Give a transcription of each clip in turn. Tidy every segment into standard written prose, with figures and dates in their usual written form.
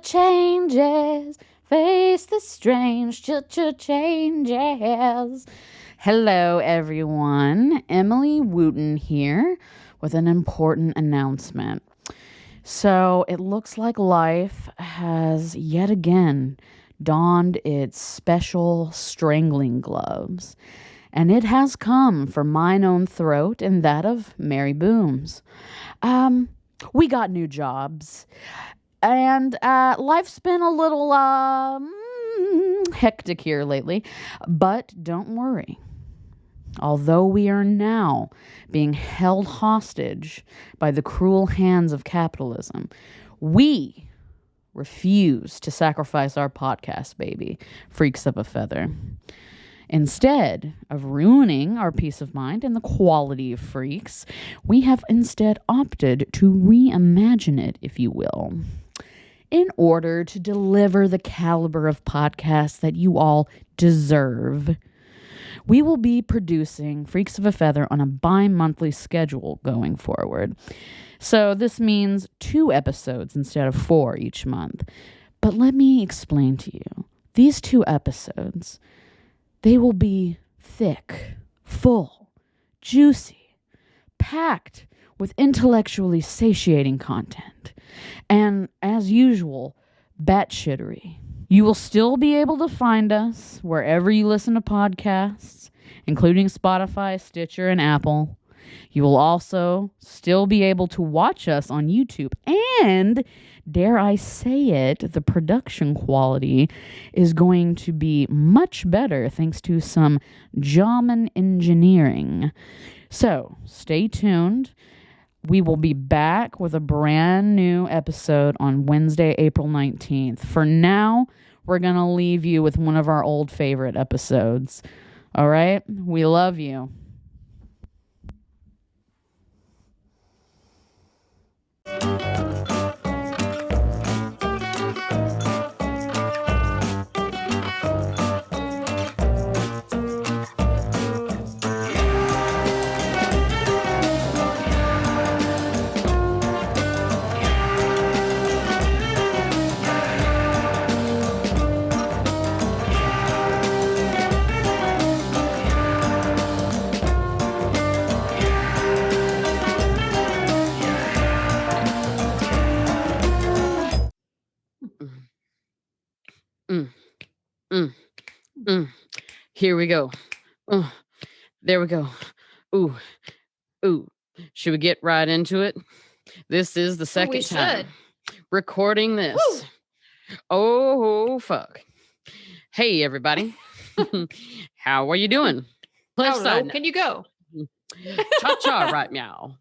Changes. Face the strange changes. Hello, everyone. Emily Wooten here with an important announcement. So it looks like life has yet again donned its special strangling gloves. And it has come for mine own throat and that of Mary Boom's. We got new jobs. And life's been a little hectic here lately. But don't worry. Although we are now being held hostage by the cruel hands of capitalism, we refuse to sacrifice our podcast baby, Freaks of a Feather. Instead of ruining our peace of mind and the quality of Freaks, we have instead opted to reimagine it, if you will, in order to deliver the caliber of podcasts that you all deserve. We will be producing Freaks of a Feather on a bi-monthly schedule going forward. So this means 2 episodes instead of 4 each month. But let me explain to you. These 2 episodes, they will be thick, full, juicy, packed with intellectually satiating content. And as usual, batshittery. You will still be able to find us wherever you listen to podcasts, including Spotify, Stitcher, and Apple. You will also still be able to watch us on YouTube. And, dare I say it, the production quality is going to be much better thanks to some German engineering. So, stay tuned. We will be back with a brand new episode on Wednesday, April 19th. For now, we're going to leave you with one of our old favorite episodes. All right? We love you. Here we go. There we go. Ooh. Should we get right into it? This is the second time recording this. Woo! Oh, fuck. Hey, everybody. How are you doing? Left side. Can you go? Cha-cha right meow.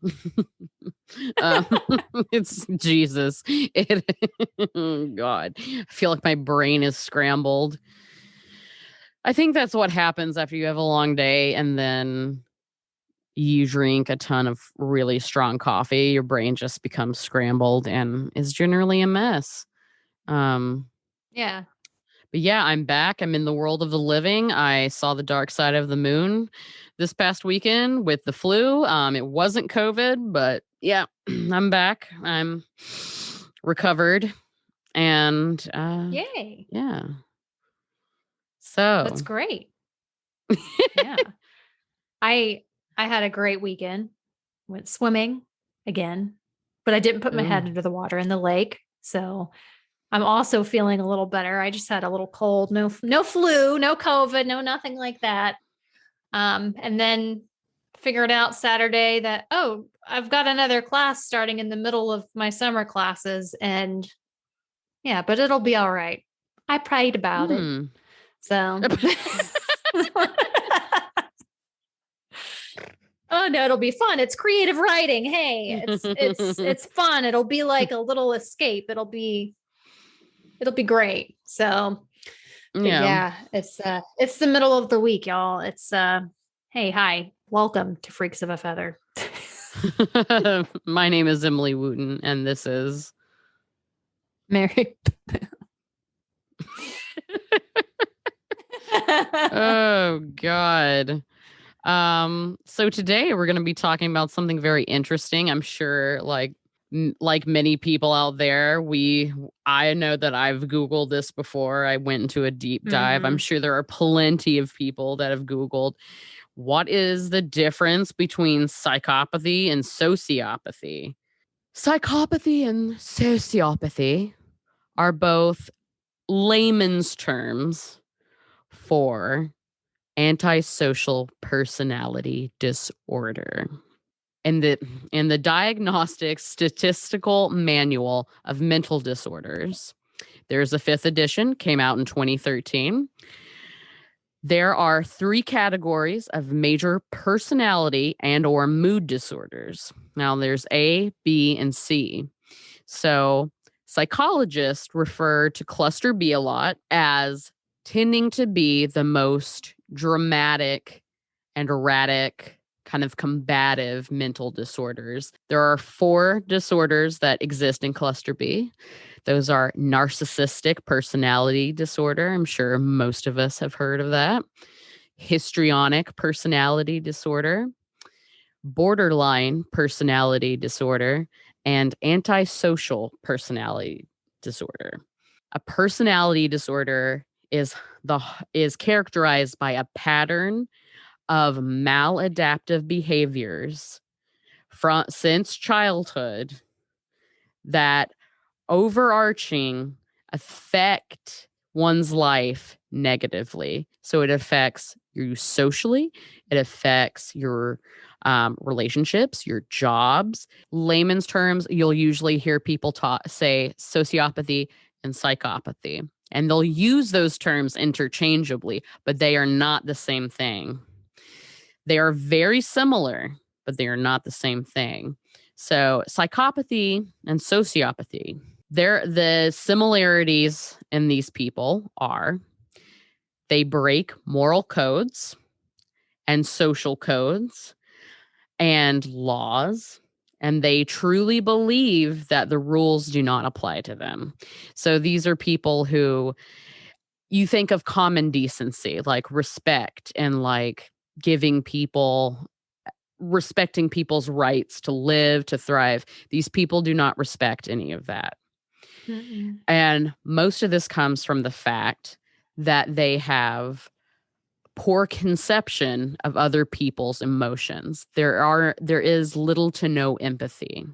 It's Jesus. God. I feel like my brain is scrambled. I think that's what happens after you have a long day and then you drink a ton of really strong coffee. Your brain just becomes scrambled and is generally a mess. Yeah. But yeah, I'm back. I'm in the world of the living. I saw the dark side of the moon this past weekend with the flu. It wasn't COVID, but yeah, I'm back. I'm recovered. And yay. Yeah. So that's great. Yeah. I had a great weekend. Went swimming again, but I didn't put my head under the water in the lake. So I'm also feeling a little better. I just had a little cold, no flu, no COVID, no nothing like that. And then figured out Saturday that, I've got another class starting in the middle of my summer classes, and yeah, but it'll be all right. I prayed about it. So oh no, it'll be fun. It's creative writing. Hey, it's fun. It'll be like a little escape. It'll be great. So yeah, it's the middle of the week, y'all. It's hey, hi. Welcome to Freaks of a Feather. My name is Emily Wooten, and this is Mary. Oh God. So today we're going to be talking about something very interesting. I'm sure like like many people out there, I know that I've Googled this before. I went into a deep dive. I'm sure there are plenty of people that have Googled what is the difference between psychopathy and sociopathy. Psychopathy and sociopathy are both layman's terms for antisocial personality disorder. In the Diagnostic Statistical Manual of Mental Disorders, there's a 5th edition, came out in 2013. There are 3 categories of major personality and or mood disorders. Now there's A, B, and C. So psychologists refer to cluster B a lot as tending to be the most dramatic and erratic, kind of combative mental disorders. There are 4 disorders that exist in cluster B. Those are narcissistic personality disorder. I'm sure most of us have heard of that. Histrionic personality disorder, borderline personality disorder, and antisocial personality disorder. A personality disorder is characterized by a pattern of maladaptive behaviors since childhood that overarching affect one's life negatively. So it affects you socially, it affects your relationships, your jobs. Layman's terms, you'll usually hear people say sociopathy and psychopathy, and they'll use those terms interchangeably, but they are not the same thing. They are very similar, but they are not the same thing. So psychopathy and sociopathy, the similarities in these people are they break moral codes and social codes and laws, and they truly believe that the rules do not apply to them. So these are people who you think of common decency, like respect and like respecting people's rights to live, to thrive. These people do not respect any of that. Mm-mm. And most of this comes from the fact that they have poor conception of other people's emotions. There is little to no empathy.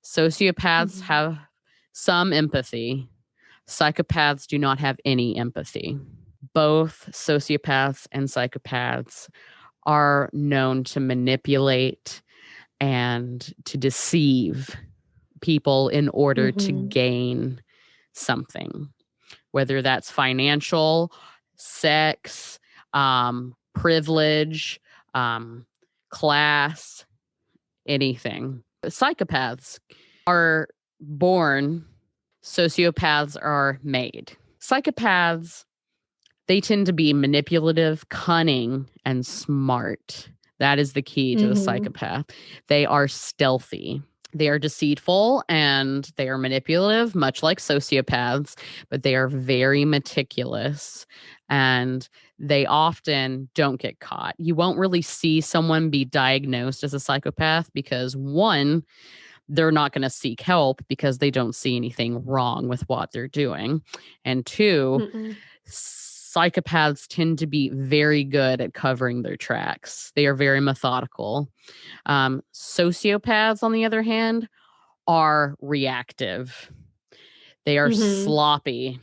Sociopaths have some empathy. Psychopaths do not have any empathy. Both sociopaths and psychopaths are known to manipulate and to deceive people in order to gain something, whether that's financial, sex, privilege, class, anything. Psychopaths are born, sociopaths are made. Psychopaths, they tend to be manipulative, cunning, and smart. That is the key to the psychopath. They are stealthy. They are deceitful and they are manipulative, much like sociopaths, but they are very meticulous and they often don't get caught. You won't really see someone be diagnosed as a psychopath because, one, they're not going to seek help because they don't see anything wrong with what they're doing. And two, psychopaths tend to be very good at covering their tracks. They are very methodical. Sociopaths, on the other hand, are reactive. They are sloppy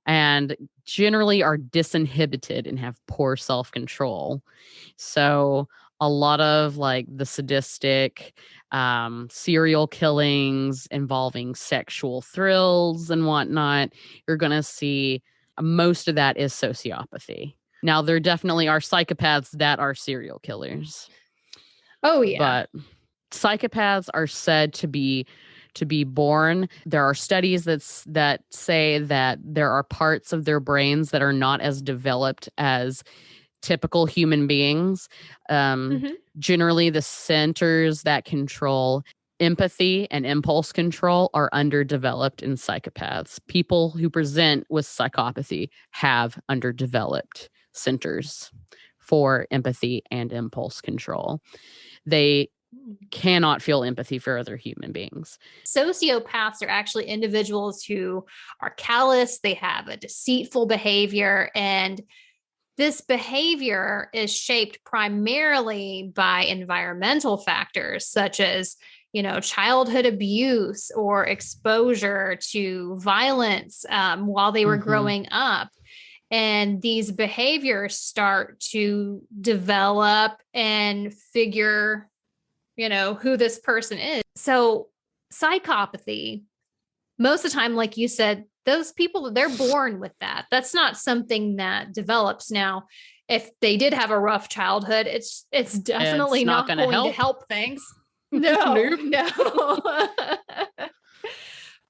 and generally are disinhibited and have poor self-control. So a lot of like the sadistic serial killings involving sexual thrills and whatnot, you're going to see most of that is sociopathy. Now, there definitely are psychopaths that are serial killers. Oh, yeah. But psychopaths are said to be born. There are studies that say that there are parts of their brains that are not as developed as typical human beings. Generally, the centers that control empathy and impulse control are underdeveloped in psychopaths. People who present with psychopathy have underdeveloped centers for empathy and impulse control. They cannot feel empathy for other human beings. Sociopaths are actually individuals who are callous, they have a deceitful behavior, and this behavior is shaped primarily by environmental factors such as, childhood abuse or exposure to violence while they were growing up. And these behaviors start to develop and figure, who this person is. So psychopathy, most of the time, like you said, those people, they're born with that. That's not something that develops. Now, if they did have a rough childhood, it's definitely not going to help things. No, no.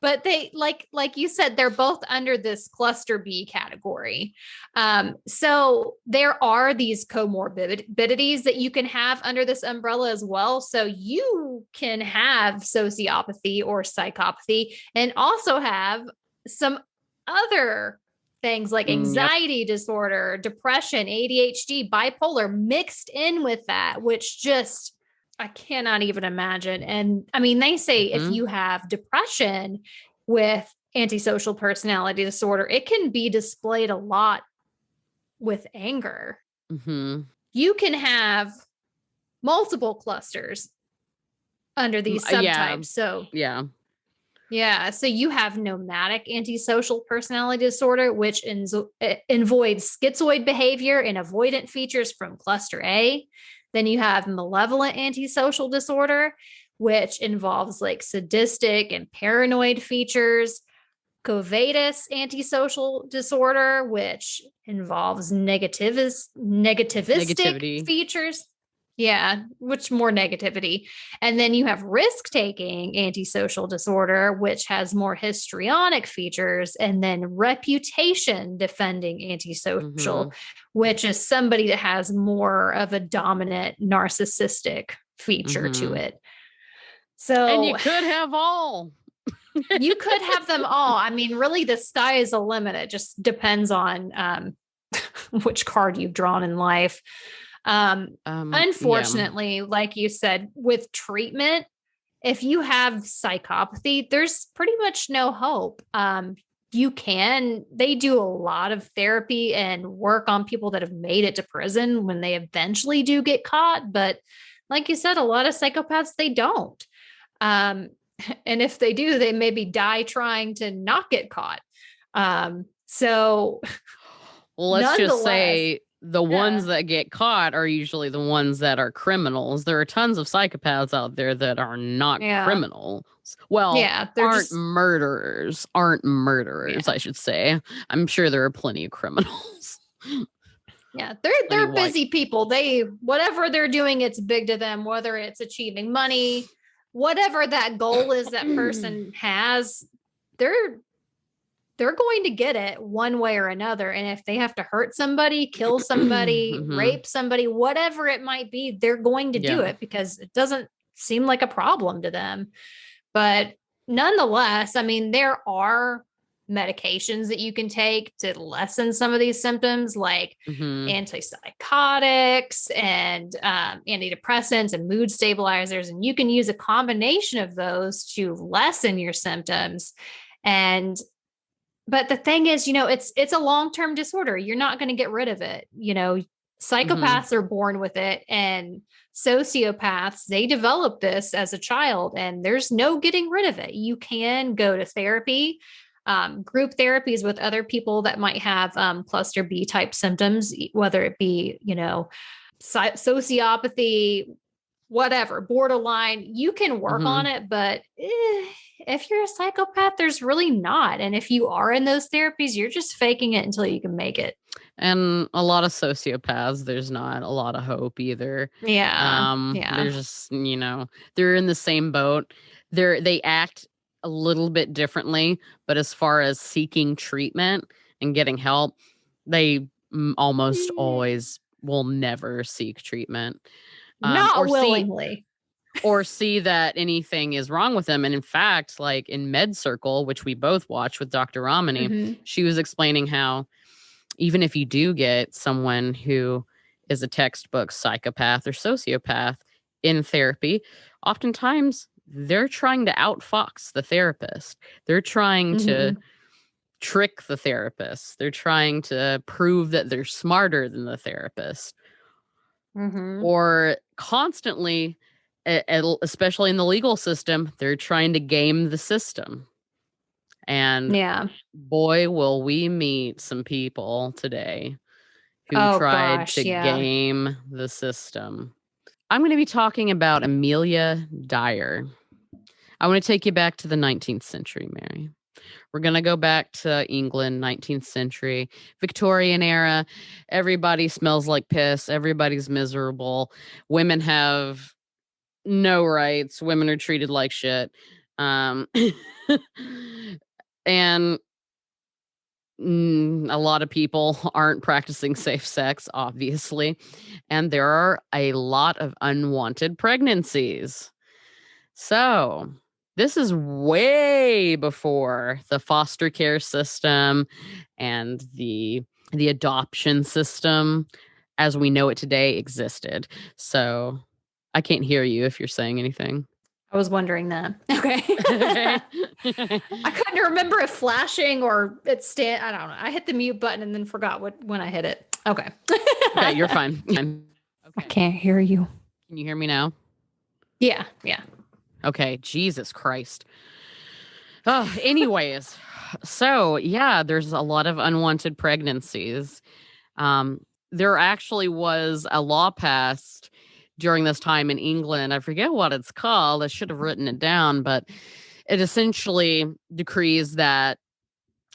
But they, like you said, they're both under this cluster B category. So there are these comorbidities that you can have under this umbrella as well. So you can have sociopathy or psychopathy and also have some other things like anxiety disorder, depression, ADHD, bipolar mixed in with that, which just, I cannot even imagine. And I mean, they say if you have depression with antisocial personality disorder, it can be displayed a lot with anger. You can have multiple clusters under these subtypes. So so you have nomadic antisocial personality disorder, which avoids schizoid behavior and avoidant features from cluster A. Then you have malevolent antisocial disorder, which involves like sadistic and paranoid features. Covetous antisocial disorder, which involves negativistic features. Yeah, which more negativity. And then you have risk-taking antisocial disorder, which has more histrionic features, and then reputation defending antisocial, which is somebody that has more of a dominant narcissistic feature to it. So, and you could have all. You could have them all. I mean, really, the sky is the limit. It just depends on which card you've drawn in life. Unfortunately, like you said, with treatment, if you have psychopathy, there's pretty much no hope. They do a lot of therapy and work on people that have made it to prison when they eventually do get caught. But like you said, a lot of psychopaths, they don't. And if they do, they maybe die trying to not get caught. So let's just say the ones that get caught are usually the ones that are criminals. There are tons of psychopaths out there that are not criminals. Well, aren't murderers, I should say. I'm sure there are plenty of criminals. Yeah, they're busy people. Whatever they're doing, it's big to them, whether it's achieving money, whatever that goal is that person has, they're going to get it one way or another. And if they have to hurt somebody, kill somebody, rape somebody, whatever it might be, they're going to do it because it doesn't seem like a problem to them. But nonetheless, I mean, there are medications that you can take to lessen some of these symptoms, like antipsychotics and antidepressants and mood stabilizers. And you can use a combination of those to lessen your symptoms. But the thing is, it's a long-term disorder. You're not going to get rid of it. Psychopaths are born with it, and sociopaths, they develop this as a child, and there's no getting rid of it. You can go to therapy, group therapies with other people that might have cluster B type symptoms, whether it be, sociopathy, whatever, borderline. You can work on it, but if you're a psychopath, there's really not. And if you are in those therapies, you're just faking it until you can make it. And a lot of sociopaths, there's not a lot of hope either. They're just, they're in the same boat. They act a little bit differently, but as far as seeking treatment and getting help, they almost always will never seek treatment. Not willingly. Or see that anything is wrong with them. And in fact, like in Med Circle, which we both watched with Dr. Ramani, she was explaining how even if you do get someone who is a textbook psychopath or sociopath, in therapy, oftentimes they're trying to outfox the therapist. They're trying to trick the therapist. They're trying to prove that they're smarter than the therapist. Or constantly, especially in the legal system, they're trying to game the system. And boy, will we meet some people today who tried to game the system. I'm going to be talking about Amelia Dyer. I want to take you back to the 19th century, Mary. We're going to go back to England, 19th century, Victorian era. Everybody smells like piss. Everybody's miserable. Women have no rights. Women are treated like shit. And a lot of people aren't practicing safe sex, obviously. And there are a lot of unwanted pregnancies. So this is way before the foster care system and the adoption system as we know it today existed. So I can't hear you if you're saying anything. I was wondering that. Okay. I couldn't remember if flashing or it I don't know. I hit the mute button and then forgot when I hit it. Okay. Okay, you're fine. Okay. I can't hear you. Can you hear me now? Yeah. Okay, Jesus Christ. Oh, anyways, so yeah, there's a lot of unwanted pregnancies. There actually was a law passed during this time in England. I forget what it's called. I should have written it down, but it essentially decrees that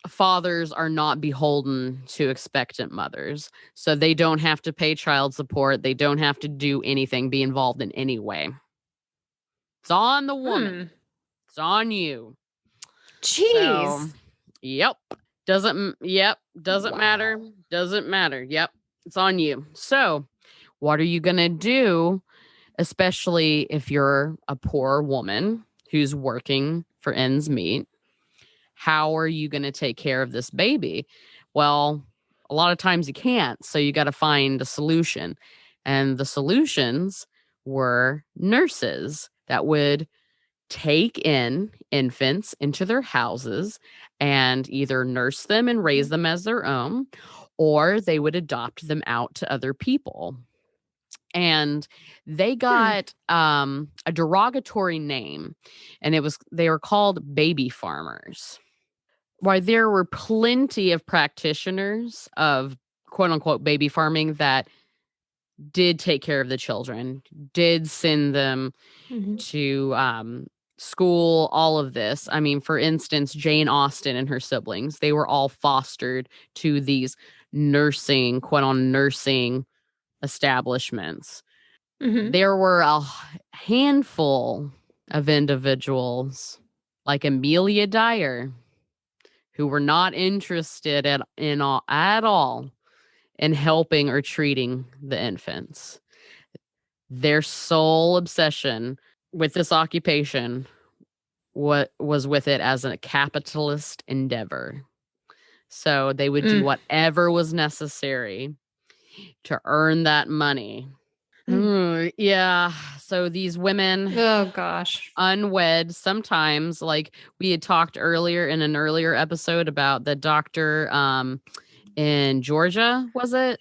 fathers are not beholden to expectant mothers. So they don't have to pay child support. They don't have to do anything, be involved in any way. It's on the woman. It's on you. Jeez. So, yep. Doesn't matter. Doesn't matter. Yep. It's on you. So, what are you going to do, especially if you're a poor woman who's working for ends meet? How are you going to take care of this baby? Well, a lot of times you can't. So you got to find a solution. And the solutions were nurses that would take in infants into their houses and either nurse them and raise them as their own, or they would adopt them out to other people. And they got a derogatory name, and they were called baby farmers. While there were plenty of practitioners of quote unquote baby farming that did take care of the children, did send them to school, all of this. I mean, for instance, Jane Austen and her siblings, they were all fostered to these nursing, quote on nursing establishments. There were a handful of individuals like Amelia Dyer who were not interested at all in helping or treating the infants. Their sole obsession with this occupation was with it as a capitalist endeavor. So they would do whatever was necessary to earn that money. Yeah. So these women, oh gosh, unwed sometimes, like we had talked earlier in an earlier episode about the doctor in Georgia, was it?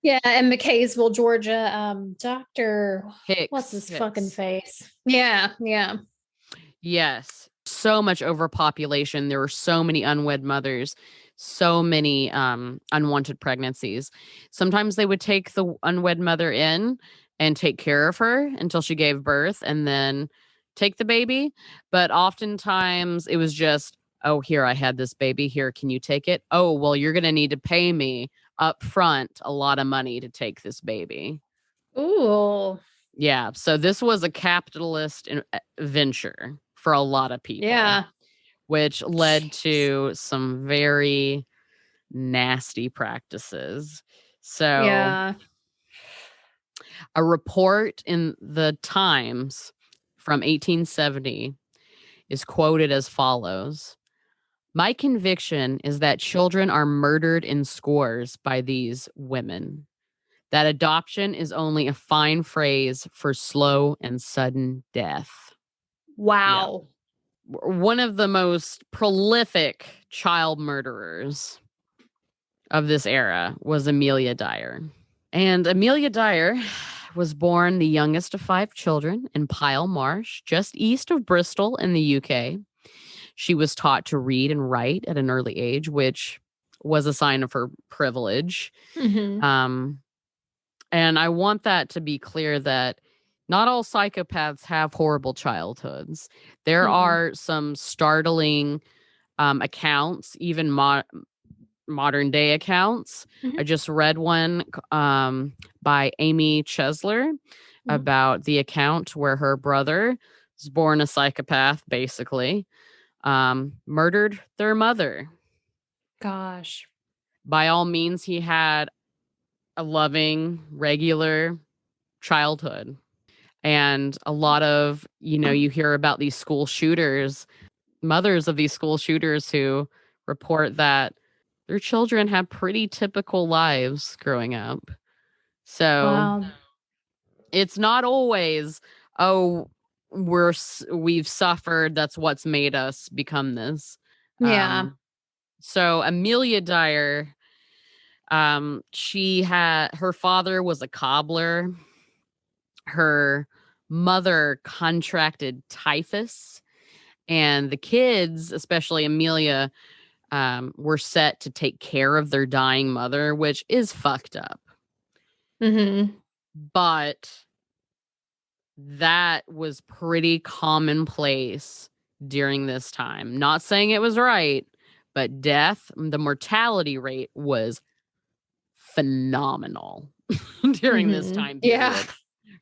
Yeah, in McKaysville, Georgia. Dr. Hicks. What's his fucking face? Yeah. Yes. So much overpopulation. There were so many unwed mothers, so many unwanted pregnancies. Sometimes they would take the unwed mother in and take care of her until she gave birth and then take the baby. But oftentimes it was just, oh, here, I had this baby. Here, can you take it? Oh, well, you're going to need to pay me up front a lot of money to take this baby. Ooh. Yeah. So this was a capitalist venture for a lot of people. Yeah. Which led to some very nasty practices. So yeah. A report in the Times from 1870 is quoted as follows. My conviction is that children are murdered in scores by these women. that adoption is only a fine phrase for slow and sudden death. Wow. Yeah. One of the most prolific child murderers of this era was Amelia Dyer. And Amelia Dyer was born the youngest of 5 children in Pyle Marsh, just east of Bristol in the UK. She was taught to read and write at an early age, which was a sign of her privilege. Mm-hmm. And I want that to be clear that not all psychopaths have horrible childhoods. There are some startling accounts, even modern day accounts. I just read one by Amy Chesler about the account where her brother was born a psychopath, basically, murdered their mother. Gosh. By all means, he had a loving, regular childhood. And a lot of, you hear about these school shooters, mothers of these school shooters who report that their children have pretty typical lives growing up. So it's not always, oh, we've suffered. That's what's made us become this. Yeah. So Amelia Dyer, her father was a cobbler. Her mother contracted typhus, and the kids, especially Amelia, were set to take care of their dying mother, which is fucked up. But that was pretty commonplace during this time. Not saying it was right, but the mortality rate was phenomenal during this time period. Yeah.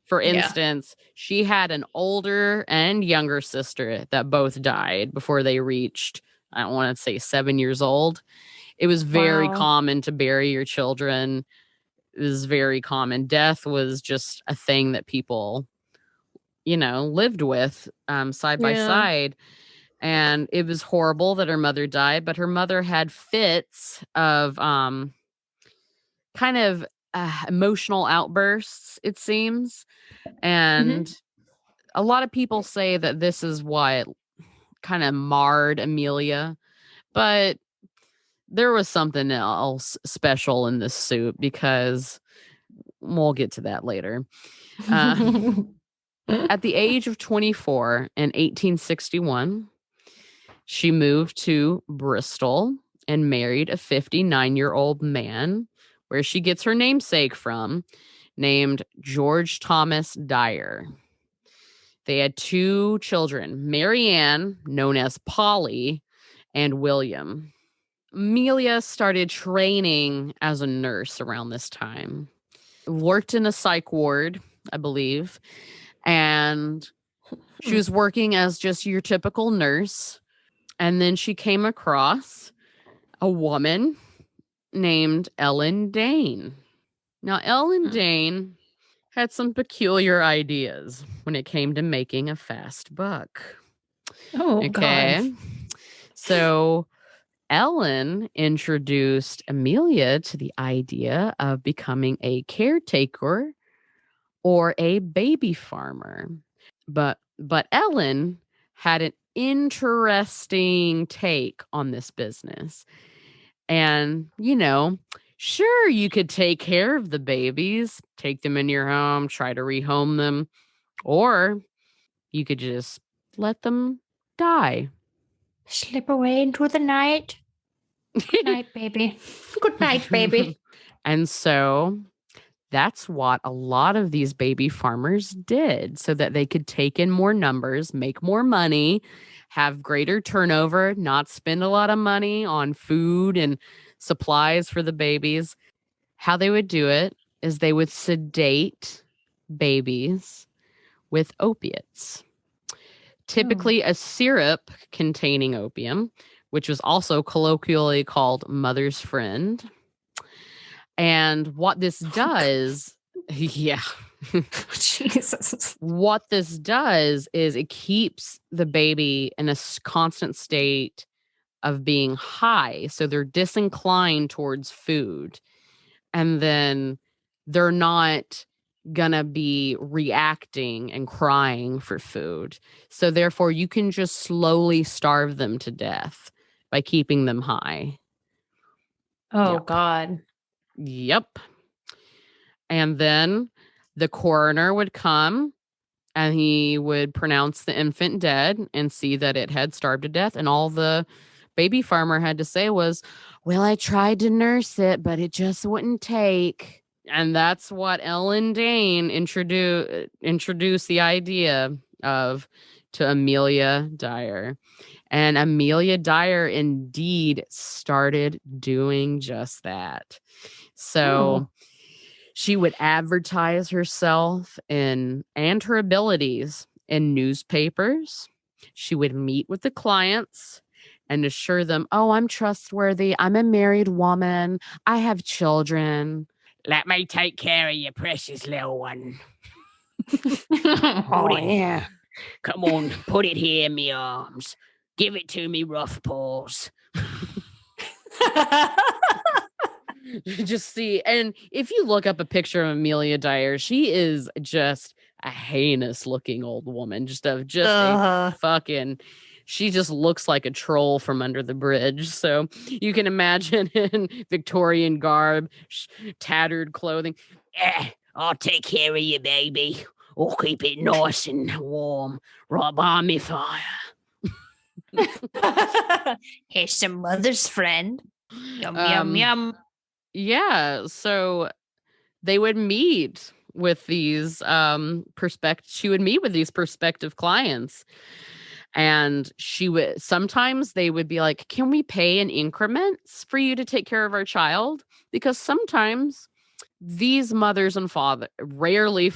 For instance, she had an older and younger sister that both died before they reached, I don't want to say 7 years old. It was very common to bury your children. It was very common. Death was just a thing that people, lived with side by side. And it was horrible that her mother died, but her mother had fits of kind of emotional outbursts, it seems. And a lot of people say that this is what kind of marred Amelia, but there was something else special in this soup, because we'll get to that later. At the age of 24 in 1861, she moved to Bristol and married a 59-year-old man, where she gets her namesake from, named George Thomas Dyer. They had 2 children, Mary Ann, known as Polly, and William. Amelia started training as a nurse around this time. Worked in a psych ward, I believe, and she was working as just your typical nurse. And then she came across a woman named Ellen Dane. Now, Ellen Dane had some peculiar ideas when it came to making a fast buck. Oh, okay. God. So Ellen introduced Amelia to the idea of becoming a caretaker or a baby farmer. But Ellen had an interesting take on this business. And, sure, you could take care of the babies, take them in your home, try to rehome them, or you could just let them die. Slip away into the night. Good night, baby. Good night, baby. And so that's what a lot of these baby farmers did, so that they could take in more numbers, make more money, have greater turnover, not spend a lot of money on food and supplies for the babies. How they would do it is they would sedate babies with opiates, typically a syrup containing opium, which was also colloquially called mother's friend. And what this does, Jesus. What this does is it keeps the baby in a constant state of being high. So they're disinclined towards food. And then they're not gonna be reacting and crying for food. So therefore, you can just slowly starve them to death by keeping them high. Oh, Yep. God. Yep. And then the coroner would come and he would pronounce the infant dead and see that it had starved to death. And all the baby farmer had to say was, well, I tried to nurse it, but it just wouldn't take. And that's what Ellen Dane introduced the idea of to Amelia Dyer. And Amelia Dyer indeed started doing just that. So she would advertise herself and her abilities in newspapers. She would meet with the clients and assure them, oh, I'm trustworthy. I'm a married woman. I have children. Let me take care of your precious little one. Put it here. Come on, put it here in me arms. Give it to me, rough paws. Just see, and if you look up a picture of Amelia Dyer, she is just a heinous looking old woman. A fucking, she just looks like a troll from under the bridge. So you can imagine in Victorian garb, tattered clothing. I'll take care of you, baby. I'll keep it nice and warm right by me fire. Here's some mother's friend. Yum, yum, yum. Yeah, so they would meet with these she would meet with these prospective clients, and sometimes they would be like, can we pay in increments for you to take care of our child? Because sometimes these mothers and rarely,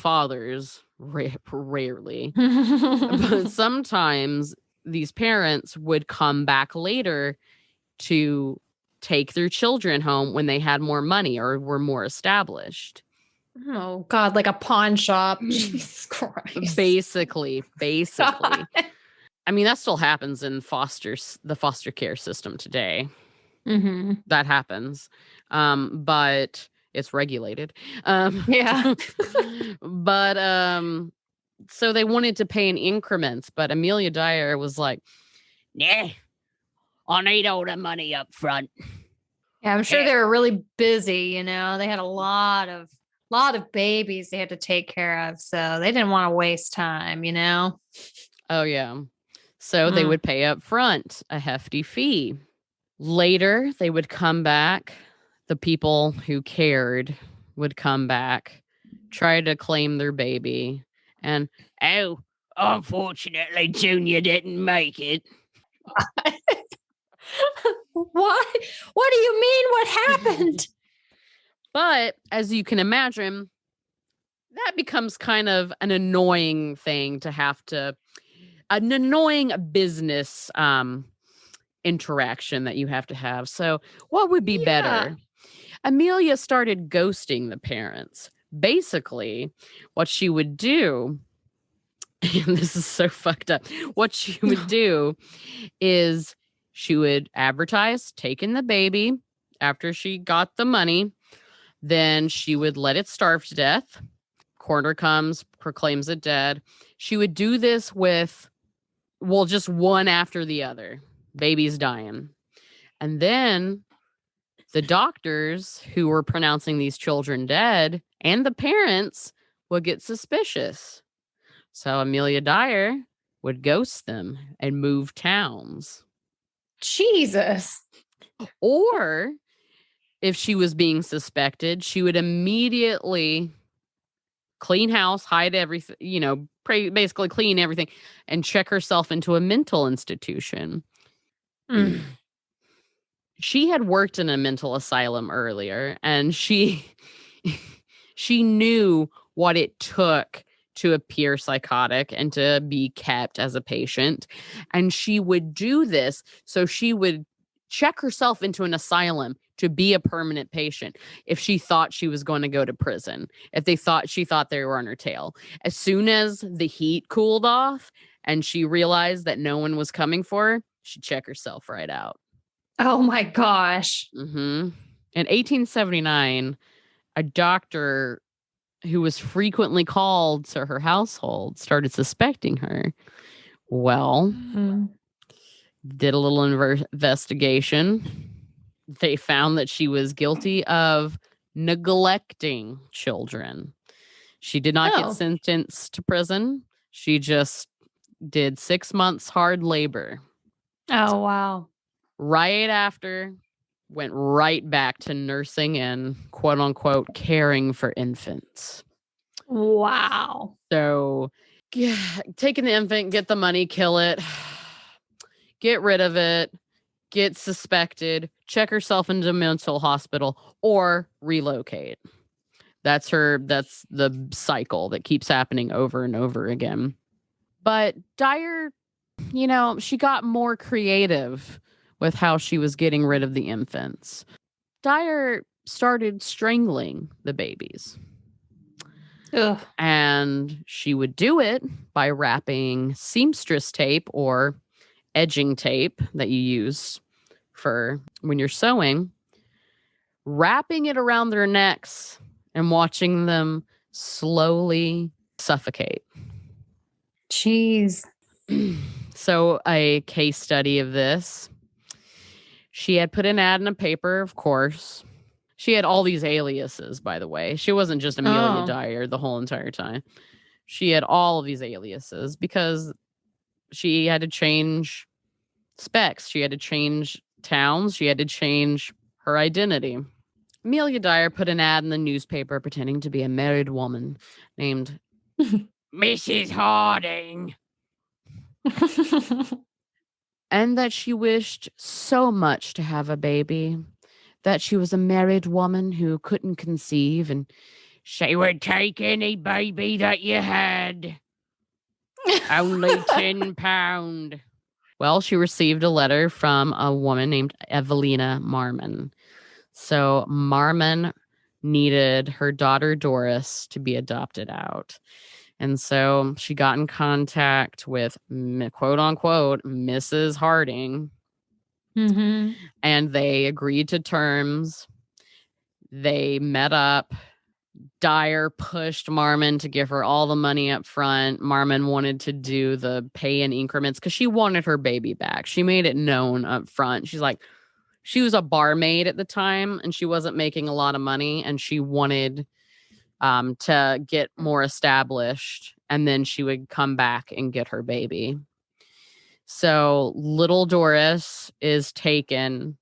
but sometimes these parents would come back later to take their children home when they had more money or were more established. Oh, God, like a pawn shop. Jesus Christ. Basically. God. I mean, that still happens in the foster care system today. Mm-hmm. That happens. But it's regulated. Yeah. But so they wanted to pay in increments, but Amelia Dyer was like, nah, I need all the money up front. Yeah, I'm sure they were really busy, you know. They had a lot of babies they had to take care of, so they didn't want to waste time, you know. Oh yeah. So they would pay up front a hefty fee. Later, they would come back. The people who cared would come back, try to claim their baby, and oh, unfortunately, Junior didn't make it. What? What do you mean? What happened? But as you can imagine, that becomes kind of an annoying thing to have to, an annoying business interaction that you have to have. So what would be better? Amelia started ghosting the parents. Basically, what she would do, and this is so fucked up, what she would do is she would advertise taking the baby after she got the money. Then she would let it starve to death. Coroner comes, proclaims it dead. She would do this with, well, just one after the other. Baby's dying. And then the doctors who were pronouncing these children dead and the parents would get suspicious. So Amelia Dyer would ghost them and move towns. Jesus. Or if she was being suspected, she would immediately clean house, hide everything, you know, basically clean everything and check herself into a mental institution. She had worked in a mental asylum earlier, and she knew what it took to appear psychotic and to be kept as a patient. And she would do this. So she would check herself into an asylum to be a permanent patient if she thought she was going to go to prison, if she thought they were on her tail. As soon as the heat cooled off and she realized that no one was coming for her, she'd check herself right out. Oh my gosh. In 1879, a doctor who was frequently called to her household started suspecting her. Well, did a little investigation. They found that she was guilty of neglecting children. She did not get sentenced to prison. She just did 6 months hard labor. Oh, wow. Right after, went right back to nursing and quote unquote caring for infants. Wow. So, taking the infant, get the money, kill it, get rid of it, get suspected, check herself into a mental hospital, or relocate. That's the cycle that keeps happening over and over again. But Dyer, she got more creative with how she was getting rid of the infants. Dyer started strangling the babies. Ugh. And she would do it by wrapping seamstress tape or edging tape that you use for when you're sewing, wrapping it around their necks and watching them slowly suffocate. Jeez. So a case study of this. She had put an ad in a paper, of course. She had all these aliases, by the way. She wasn't just Amelia Dyer the whole entire time. She had all of these aliases because she had to change specs. She had to change towns. She had to change her identity. Amelia Dyer put an ad in the newspaper pretending to be a married woman named Mrs. Harding. And that she wished so much to have a baby, that she was a married woman who couldn't conceive, and she would take any baby that you had. Only £10. Well, she received a letter from a woman named Evelina Marmon. So Marmon needed her daughter Doris to be adopted out. And so she got in contact with, quote unquote, Mrs. Harding. Mm-hmm. And they agreed to terms. They met up. Dyer pushed Marmon to give her all the money up front. Marmon wanted to do the pay in increments because she wanted her baby back. She made it known up front. She's like, she was a barmaid at the time and she wasn't making a lot of money and she wanted to get more established, and then she would come back and get her baby. So little Doris is taken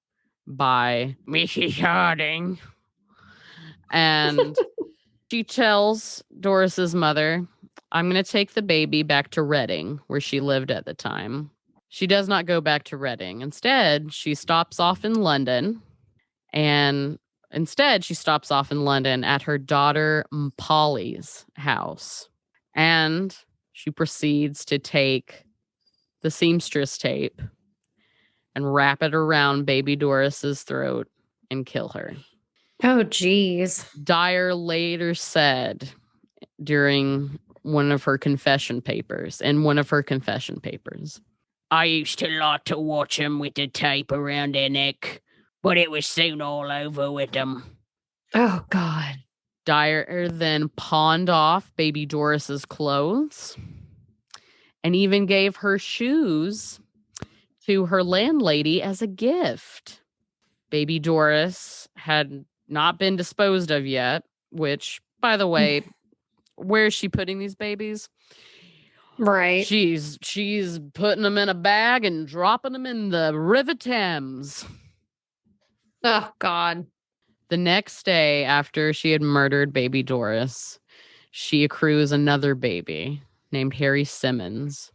by Mrs. Harding, and she tells Doris's mother, I'm going to take the baby back to Reading, where she lived at the time. She does not go back to Reading. Instead, she stops off in London, and she stops off in London at her daughter Polly's house. And she proceeds to take the seamstress tape and wrap it around baby Doris's throat and kill her. Oh, geez. Dyer later said during one of her confession papers, I used to like to watch them with the tape around their neck, but it was soon all over with them. Oh, God. Dyer then pawned off baby Doris's clothes and even gave her shoes to her landlady as a gift. Baby Doris had not been disposed of yet, which, by the way, where is she putting these babies? Right. She's putting them in a bag and dropping them in the River Thames. Oh, God. The next day after she had murdered baby Doris, she accrues another baby named Harry Simmons.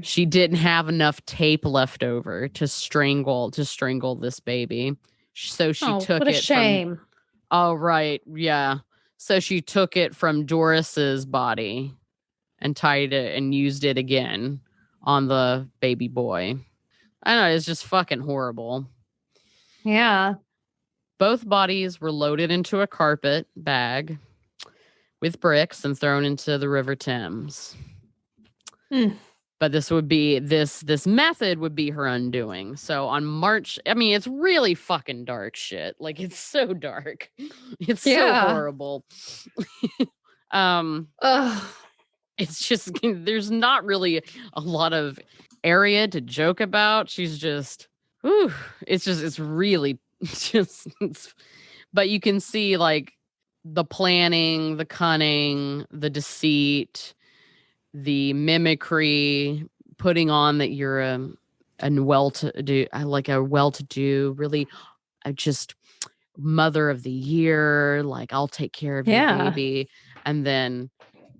She didn't have enough tape left over to strangle this baby. So she took what a it shame. Oh, right. Yeah. So she took it from Doris's body and tied it and used it again on the baby boy. I know, it's just fucking horrible. Yeah. Both bodies were loaded into a carpet bag with bricks and thrown into the River Thames. But this method would be her undoing. So on March, I mean, it's really fucking dark shit. Like, it's so dark. It's so horrible. It's just, there's not really a lot of area to joke about. She's just, it's really but you can see like the planning, the cunning, the deceit, the mimicry, putting on that you're a well-to-do, really, just mother of the year, like, I'll take care of your baby, and then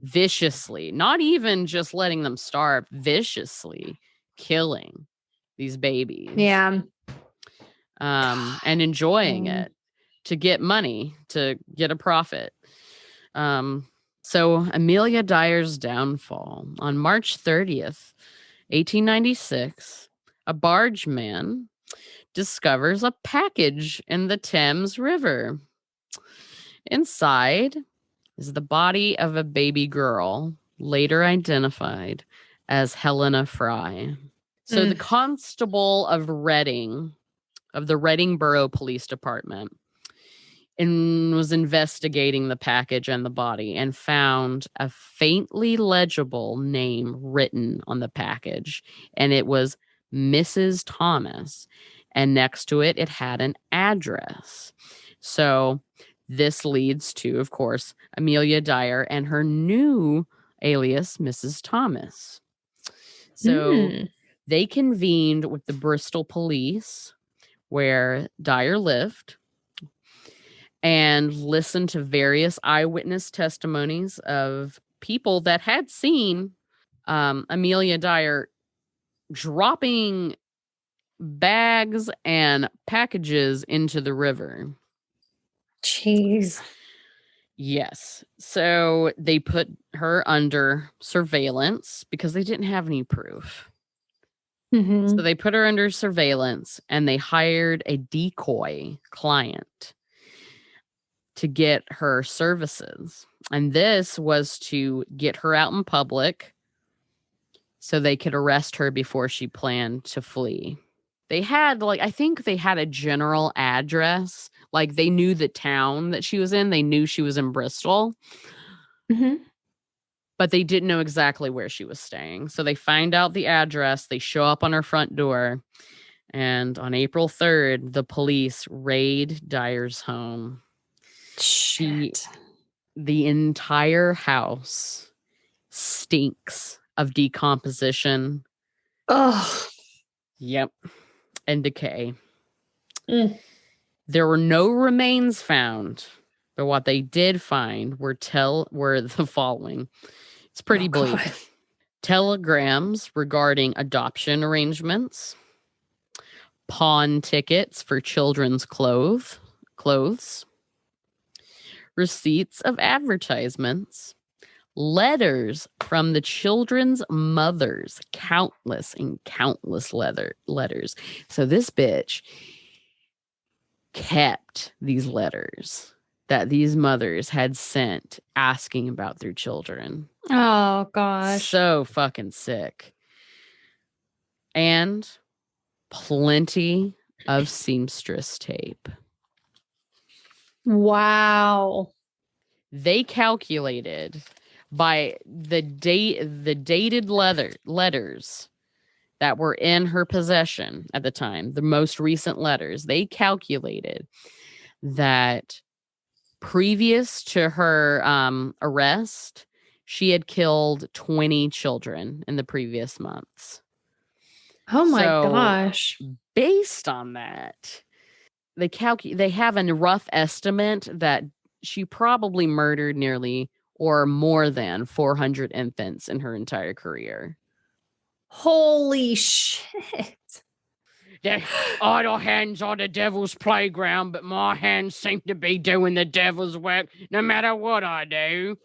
viciously, not even just letting them starve, viciously killing these babies. And enjoying it to get money, to get a profit. So Amelia Dyer's downfall. On March 30th, 1896, a bargeman discovers a package in the Thames River. Inside is the body of a baby girl, later identified as Helena Fry. So the constable of Reading, of the Reading Borough Police Department, and was investigating the package and the body and found a faintly legible name written on the package, and it was Mrs. Thomas, and next to it had an address. So this leads to, of course, Amelia Dyer and her new alias, Mrs. Thomas. So they convened with the Bristol police, where Dyer lived, and listened to various eyewitness testimonies of people that had seen Amelia Dyer dropping bags and packages into the river. Jeez. Yes. So they put her under surveillance because they didn't have any proof. So they put her under surveillance, and they hired a decoy client to get her services. And this was to get her out in public so they could arrest her before she planned to flee. They had, like, I think they had a general address. Like, they knew the town that she was in. They knew she was in Bristol. But they didn't know exactly where she was staying. So they find out the address. They show up on her front door. And on April 3rd, the police raid Dyer's home. The entire house stinks of decomposition. Yep. And decay. There were no remains found, but what they did find were the following. It's pretty bleak. God. Telegrams regarding adoption arrangements, pawn tickets for children's clothes, receipts of advertisements, letters from the children's mothers, countless letters. So this bitch kept these letters that these mothers had sent asking about their children. Oh, gosh. So fucking sick. And plenty of seamstress tape. Wow. They calculated by the dated letters that were in her possession at the time, the most recent letters, they calculated that previous to her arrest, she had killed 20 children in the previous months. Oh my gosh. Based on that, they have a rough estimate that she probably murdered nearly or more than 400 infants in her entire career. Holy shit. The idle hands are the devil's playground, but my hands seem to be doing the devil's work no matter what I do.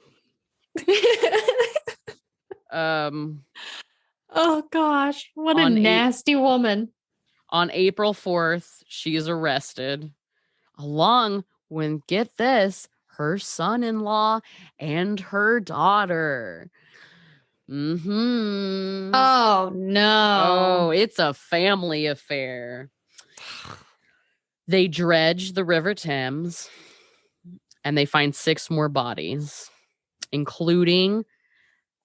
Oh gosh, what a nasty woman. On April 4th, she is arrested, along with, get this, her son-in-law and her daughter. Mm-hmm. Oh, no. Oh, it's a family affair. They dredge the River Thames and they find 6 more bodies, including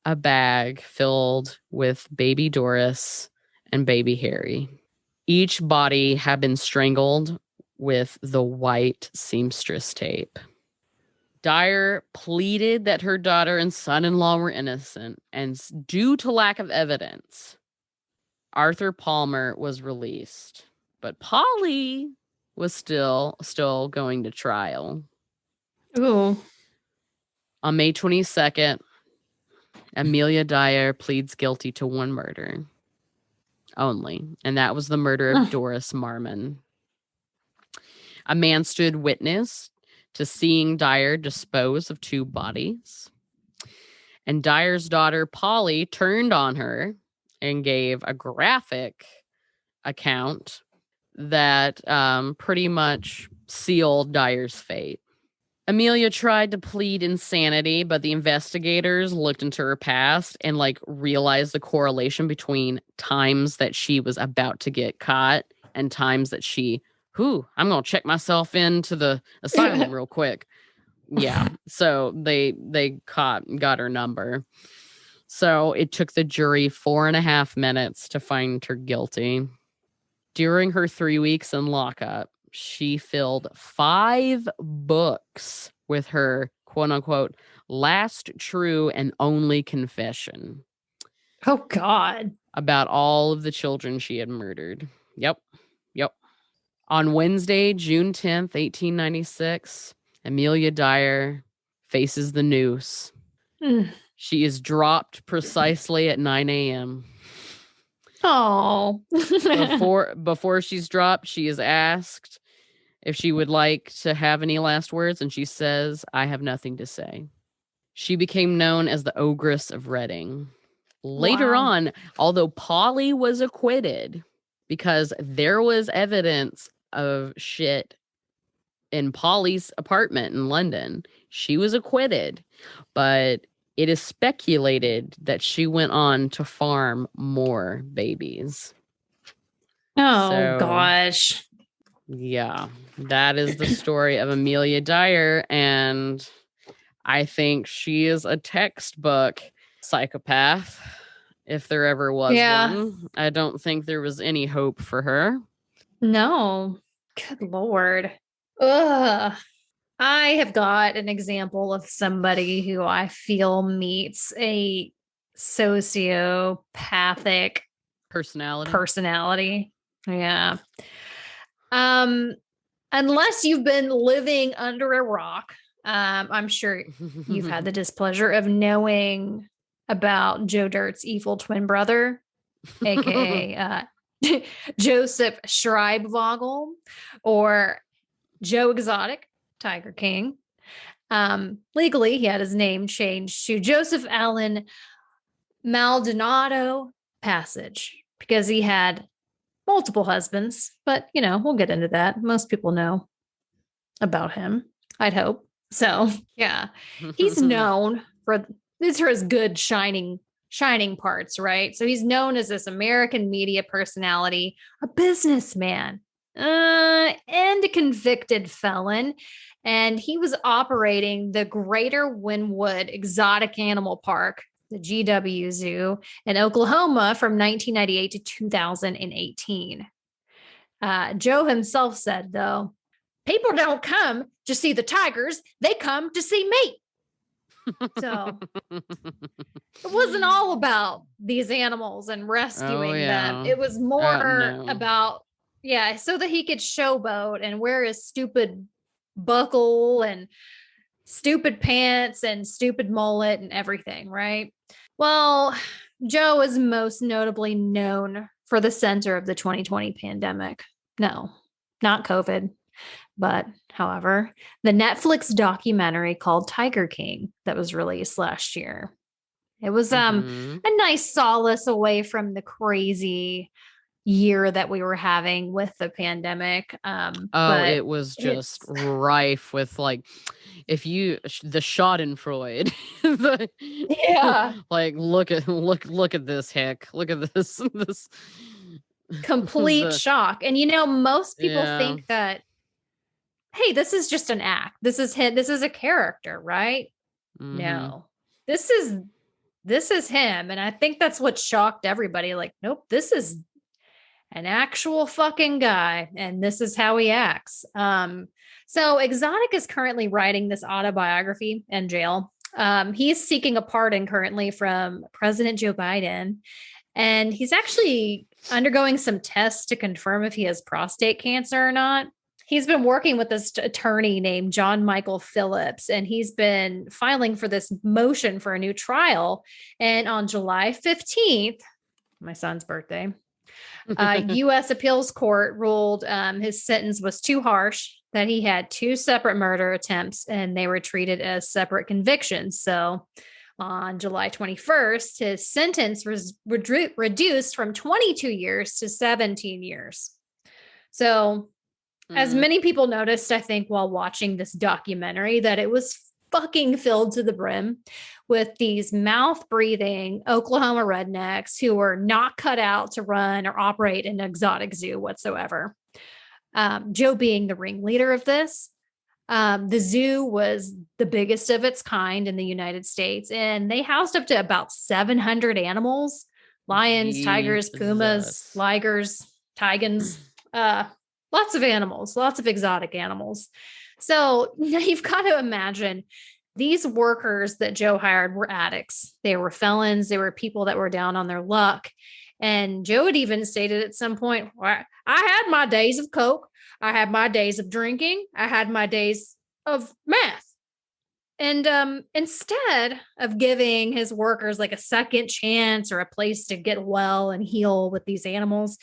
a bag filled with baby Doris and baby Harry. Each body had been strangled with the white seamstress tape. Dyer pleaded that her daughter and son-in-law were innocent, and due to lack of evidence, Arthur Palmer was released. But Polly was still going to trial. Ooh. On May 22nd, Amelia Dyer pleads guilty to 1 murder only, and that was the murder of Doris Marmon. A man stood witness to seeing Dyer dispose of 2 bodies, and Dyer's daughter Polly turned on her and gave a graphic account that pretty much sealed Dyer's fate. Amelia tried to plead insanity, but the investigators looked into her past and realized the correlation between times that she was about to get caught and times that I'm going to check myself into the asylum real quick. Yeah. So they got her number. So it took the jury 4.5 minutes to find her guilty. During her 3 weeks in lockup, she filled 5 books with her quote unquote last true and only confession. Oh, God. About all of the children she had murdered. Yep. On Wednesday, June 10th, 1896, Amelia Dyer faces the noose. She is dropped precisely at 9 a.m. Oh. Before she's dropped, she is asked if she would like to have any last words, and she says, "I have nothing to say." She became known as the Ogress of Reading. Later on, although Polly was acquitted because there was evidence of shit in Polly's apartment in London, she was acquitted, but it is speculated that she went on to farm more babies. Oh, gosh. Yeah, that is the story of Amelia Dyer, and I think she is a textbook psychopath, if there ever was one. I don't think there was any hope for her. No. Good Lord. Ugh. I have got an example of somebody who I feel meets a sociopathic personality. Yeah. Unless you've been living under a rock, I'm sure you've had the displeasure of knowing about Joe Dirt's evil twin brother, aka Joseph Schreibvogel, or Joe Exotic, Tiger King. Legally, he had his name changed to Joseph Allen Maldonado Passage because he had multiple husbands. But, we'll get into that. Most people know about him, I'd hope. So, yeah, he's known for these are his good shining parts, right? So he's known as this American media personality, a businessman, and a convicted felon. And he was operating the Greater Wynwood Exotic Animal Park, the GW Zoo, in Oklahoma from 1998 to 2018. Joe himself said, though, "People don't come to see the tigers. They come to see me." So it wasn't all about these animals and rescuing them. It was more about, so that he could showboat and wear his stupid buckle and stupid pants and stupid mullet and everything, right? Well, Joe is most notably known for the center of the 2020 pandemic. No, not COVID. But, however, the Netflix documentary called Tiger King that was released last year. It was a nice solace away from the crazy, year that we were having with the pandemic. But it was just rife with like, if you the Schadenfreude, yeah, like look at this hick, look at this this complete shock. And most people think that, hey, this is just an act. This is him. This is a character, right? No, this is him. And I think that's what shocked everybody. Like, nope, this is an actual fucking guy, and this is how he acts. So Exotic is currently writing this autobiography in jail. He's seeking a pardon currently from President Joe Biden, and he's actually undergoing some tests to confirm if he has prostate cancer or not. He's been working with this attorney named John Michael Phillips, and he's been filing for this motion for a new trial. And on July 15th, my son's birthday, U.S. appeals court ruled his sentence was too harsh, that he had 2 separate murder attempts and they were treated as separate convictions. So on July 21st, his sentence was reduced from 22 years to 17 years. So as many people noticed, I think, while watching this documentary, that it was fucking filled to the brim with these mouth-breathing Oklahoma rednecks who were not cut out to run or operate an exotic zoo whatsoever. Joe being the ringleader of this. The zoo was the biggest of its kind in the United States, and they housed up to about 700 animals: lions, tigers, pumas, ligers, tigans, lots of animals, lots of exotic animals. So you've got to imagine these workers that Joe hired were addicts. They were felons. They were people that were down on their luck. And Joe had even stated at some point, I had my days of coke. I had my days of drinking. I had my days of meth. And instead of giving his workers like a second chance or a place to get well and heal with these animals,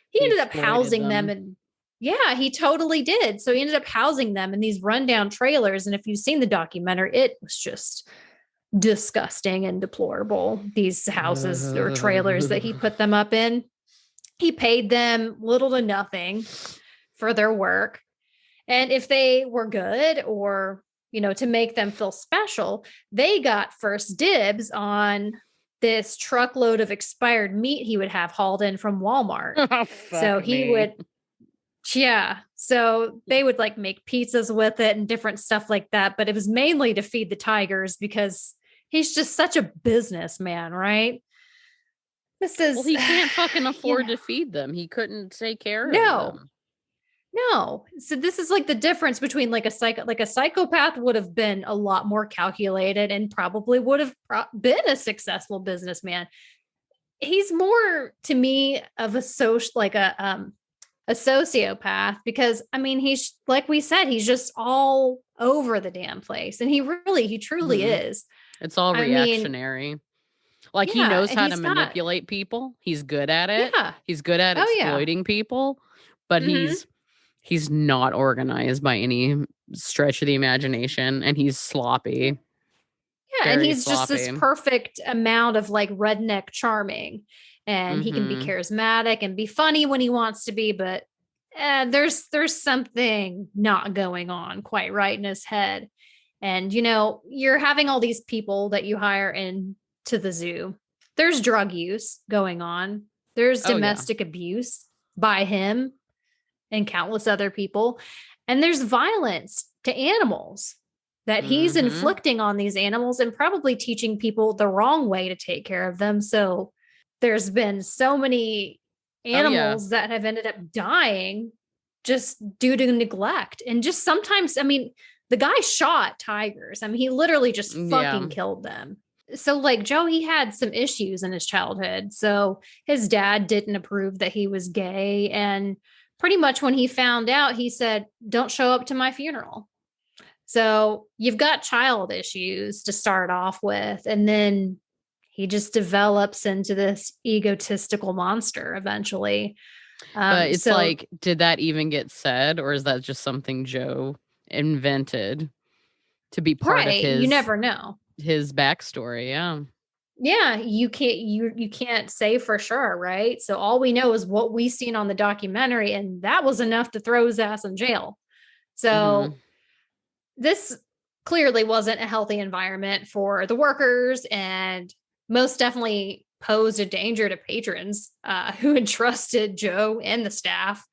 he ended up housing them. And yeah, he totally did. So he ended up housing them in these rundown trailers. And if you've seen the documentary, it was just disgusting and deplorable. These houses or trailers that he put them up in. He paid them little to nothing for their work. And if they were good, or, to make them feel special, they got first dibs on this truckload of expired meat he would have hauled in from Walmart. So he would, so they would like make pizzas with it and different stuff like that. But it was mainly to feed the tigers because he's just such a businessman, right? Well, he can't fucking afford to feed them. He couldn't take care of them. No. So this is like the difference between like a psychopath would have been a lot more calculated and probably would have been a successful businessman. He's more, to me, of a sociopath, because he's, like we said, he's just all over the damn place. And he truly is. It's all reactionary. He knows how to manipulate people. He's good at it. Yeah. He's good at exploiting people, but he's not organized by any stretch of the imagination, and he's sloppy. Yeah, and he's sloppy. Just this perfect amount of like redneck charming. And he can be charismatic and be funny when he wants to be, but there's something not going on quite right in his head. And, you're having all these people that you hire into the zoo. There's drug use going on. There's domestic abuse by him and countless other people. And there's violence to animals that he's inflicting on these animals and probably teaching people the wrong way to take care of them. So there's been so many animals that have ended up dying just due to neglect. And just sometimes, the guy shot tigers. He literally just fucking killed them. So like Joe, he had some issues in his childhood. So his dad didn't approve that he was gay. And pretty much when he found out, he said, "Don't show up to my funeral." So you've got child issues to start off with. And then he just develops into this egotistical monster eventually. But it's like, did that even get said? Or is that just something Joe invented to be part of his... You never know. His backstory, yeah. Yeah, you can't say for sure, right? So all we know is what we seen on the documentary, and that was enough to throw his ass in jail. Mm-hmm. So this clearly wasn't a healthy environment for the workers, and most definitely posed a danger to patrons who entrusted Joe and the staff.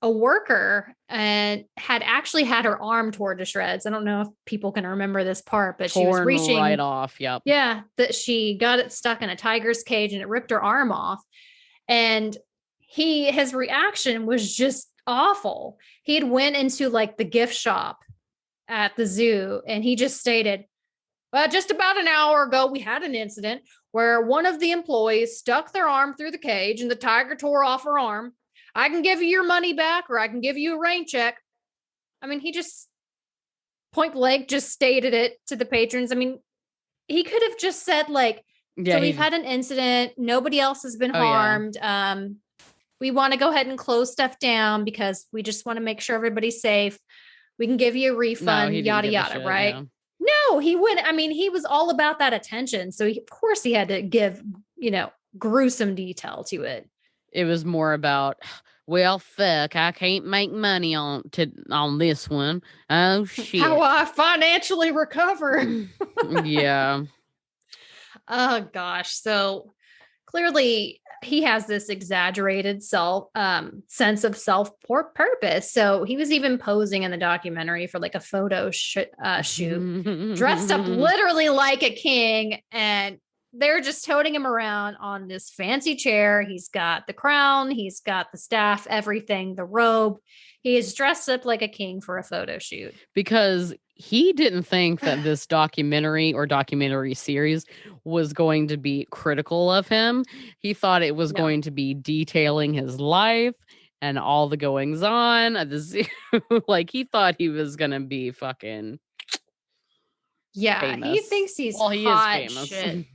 A worker and had actually had her arm torn to shreds. I don't know if people can remember this part, but she was Torn right reaching. off. Yep. Yeah, that she got it stuck in a tiger's cage and it ripped her arm off. And his reaction was just awful. He'd went into like the gift shop at the zoo and he just stated, well, just about an hour ago, we had an incident where one of the employees stuck their arm through the cage and the tiger tore off her arm. I can give you your money back or I can give you a rain check. I mean, he just point blank just stated it to the patrons. I mean, he could have just said like, Yeah. so we've had an incident. Nobody else has been harmed. Yeah. We want to go ahead and close stuff down because we just want to make sure everybody's safe. We can give you a refund, yada, yada, right? Yeah. No, he wouldn't. I mean, he was all about that attention. So of course he had to give, gruesome detail to it. It was more about, well, fuck, I can't make money on this one. Oh, shit. How I financially recover. Yeah. Oh, gosh. So clearly he has this exaggerated sense of self-purpose. So he was even posing in the documentary for like a photo shoot, dressed up literally like a king. And they're just toting him around on this fancy chair. He's got the crown, he's got the staff, everything, the robe. He is dressed up like a king for a photo shoot. Because he didn't think that this documentary or documentary series was going to be critical of him. He thought it was going to be detailing his life and all the goings on at the zoo. Like, he thought he was going to be fucking famous. He thinks he's hot is famous. Shit.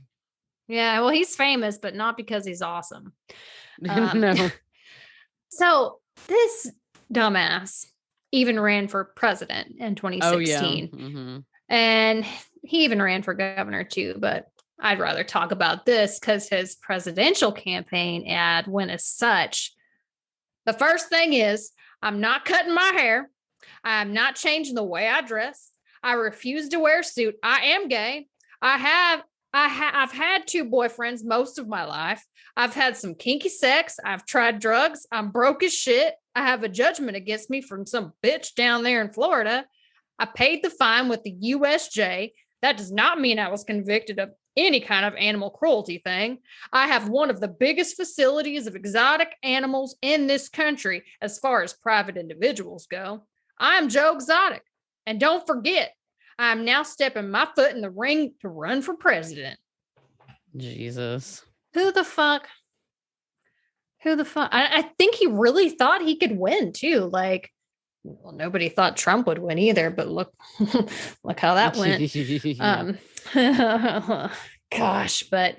Yeah, well, he's famous, but not because he's awesome. No. So this dumbass even ran for president in 2016. Oh, yeah. Mm-hmm. And he even ran for governor too, but I'd rather talk about this because his presidential campaign ad went as such. The first thing is, I'm not cutting my hair. I'm not changing the way I dress. I refuse to wear a suit. I am gay. I've had 2 boyfriends most of my life. I've had some kinky sex. I've tried drugs. I'm broke as shit. I have a judgment against me from some bitch down there in Florida. I paid the fine with the USJ. That does not mean I was convicted of any kind of animal cruelty thing. I have one of the biggest facilities of exotic animals in this country as far as private individuals go. I'm Joe Exotic. And don't forget, I'm now stepping my foot in the ring to run for president. Jesus. Who the fuck? I think he really thought he could win too. Like, well, nobody thought Trump would win either, but look how that went. Gosh, but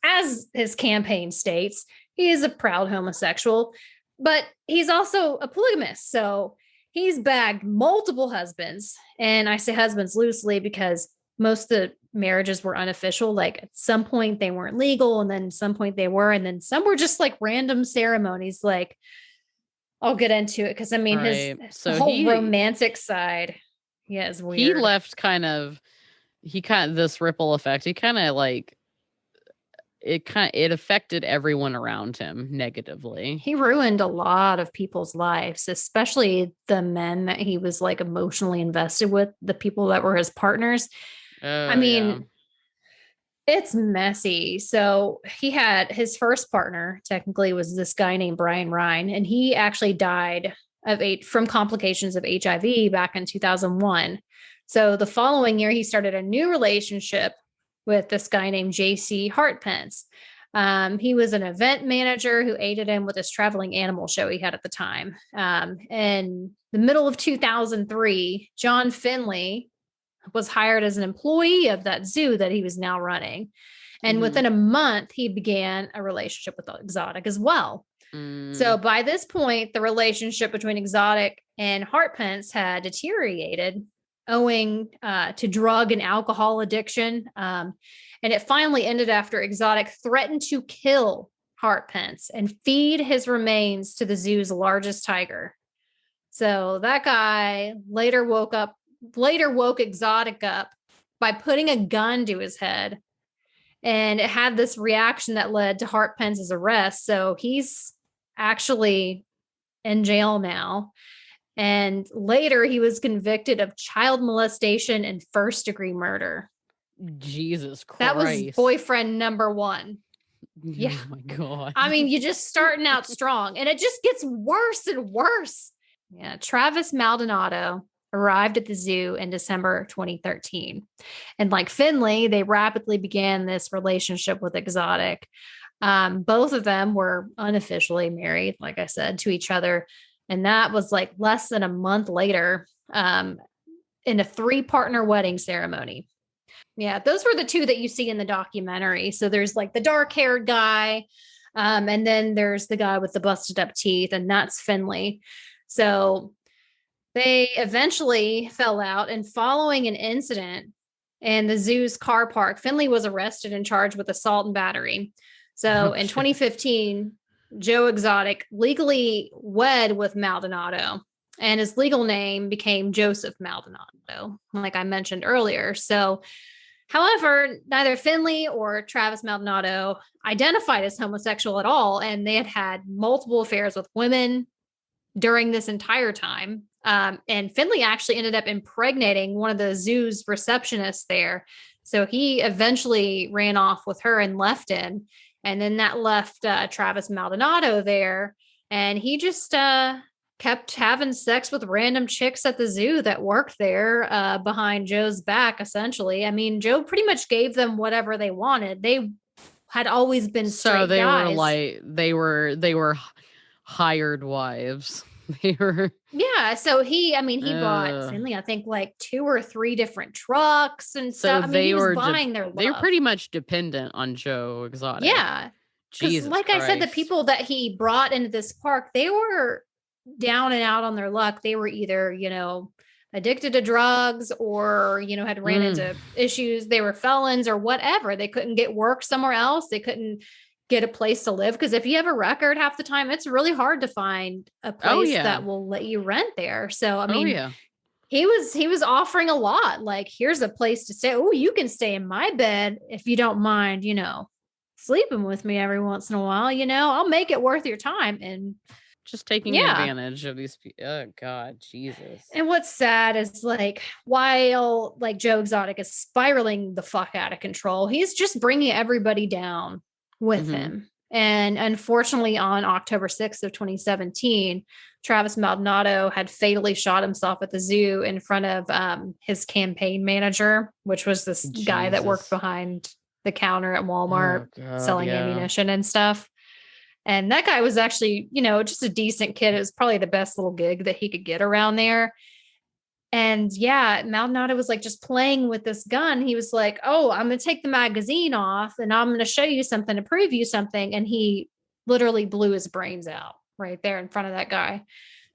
as his campaign states, he is a proud homosexual, but he's also a polygamist. So he's bagged multiple husbands, and I say husbands loosely because most of the marriages were unofficial. Like at some point they weren't legal, and then at some point they were, and then some were just like random ceremonies. Like, I'll get into it because I mean his whole romantic side, is weird. He left this ripple effect. He kind of like it affected everyone around him negatively. He ruined a lot of people's lives, especially the men that he was like emotionally invested with, the people that were his partners. I mean, it's messy. So he had his first partner technically was this guy named Brian Ryan, and he actually died from complications of HIV back in 2001. So the following year, he started a new relationship with this guy named JC Hartpence. He was an event manager who aided him with his traveling animal show he had at the time. In the middle of 2003, John Finley was hired as an employee of that zoo that he was now running. And within a month, he began a relationship with Exotic as well. So by this point, the relationship between Exotic and Hartpence had deteriorated owing to drug and alcohol addiction. And And it finally ended after Exotic threatened to kill Hartpence and feed his remains to the zoo's largest tiger. So that guy later woke Exotic up by putting a gun to his head. And it had this reaction that led to Hartpence's arrest. So he's actually in jail now. And later he was convicted of child molestation and first-degree murder. Jesus Christ. That was boyfriend number 1. Yeah. Oh my God. I mean, you're just starting out strong and it just gets worse and worse. Yeah. Travis Maldonado arrived at the zoo in December 2013. And like Finley, they rapidly began this relationship with Exotic. Both of them were unofficially married, like I said, to each other. And that was like less than a month later in a 3-partner wedding ceremony. Yeah, those were the 2 that you see in the documentary. So there's like the dark-haired guy, and then there's the guy with the busted up teeth, and that's Finley. So they eventually fell out, and following an incident in the zoo's car park, Finley was arrested and charged with assault and battery. So in 2015, Joe Exotic legally wed with Maldonado, and his legal name became Joseph Maldonado, like I mentioned earlier. So, however, neither Finley or Travis Maldonado identified as homosexual at all, and they had had multiple affairs with women during this entire time. And Finley actually ended up impregnating one of the zoo's receptionists there. So he eventually ran off with her and left him. And then that left Travis Maldonado there. And he just kept having sex with random chicks at the zoo that worked there behind Joe's back, essentially. I mean, Joe pretty much gave them whatever they wanted. They had always been straight so they guys. were like they were hired wives. They were so he bought Finley, I think, like 2 or 3 different trucks and stuff. I mean, he was buying their love. They were pretty much dependent on Joe Exotic. Yeah. Because like Christ. I said, the people that he brought into this park, they were down and out on their luck. They were either, addicted to drugs or, had ran into issues. They were felons or whatever. They couldn't get work somewhere else. They couldn't get a place to live. Because if you have a record, half the time, it's really hard to find a place that will let you rent there. So, I mean, he was offering a lot. Like, here's a place to stay. Oh, you can stay in my bed if you don't mind, sleeping with me every once in a while. I'll make it worth your time. And just taking advantage of these people. Oh God, Jesus. And what's sad is like, while like Joe Exotic is spiraling the fuck out of control, he's just bringing everybody down with him. And unfortunately, on October 6th of 2017, Travis Maldonado had fatally shot himself at the zoo in front of his campaign manager, which was this guy that worked behind the counter at Walmart selling ammunition and stuff. And that guy was actually, just a decent kid. It was probably the best little gig that he could get around there. And Maldonado was like just playing with this gun. He was like, oh, I'm going to take the magazine off and I'm going to show you something to prove you something. And he literally blew his brains out right there in front of that guy.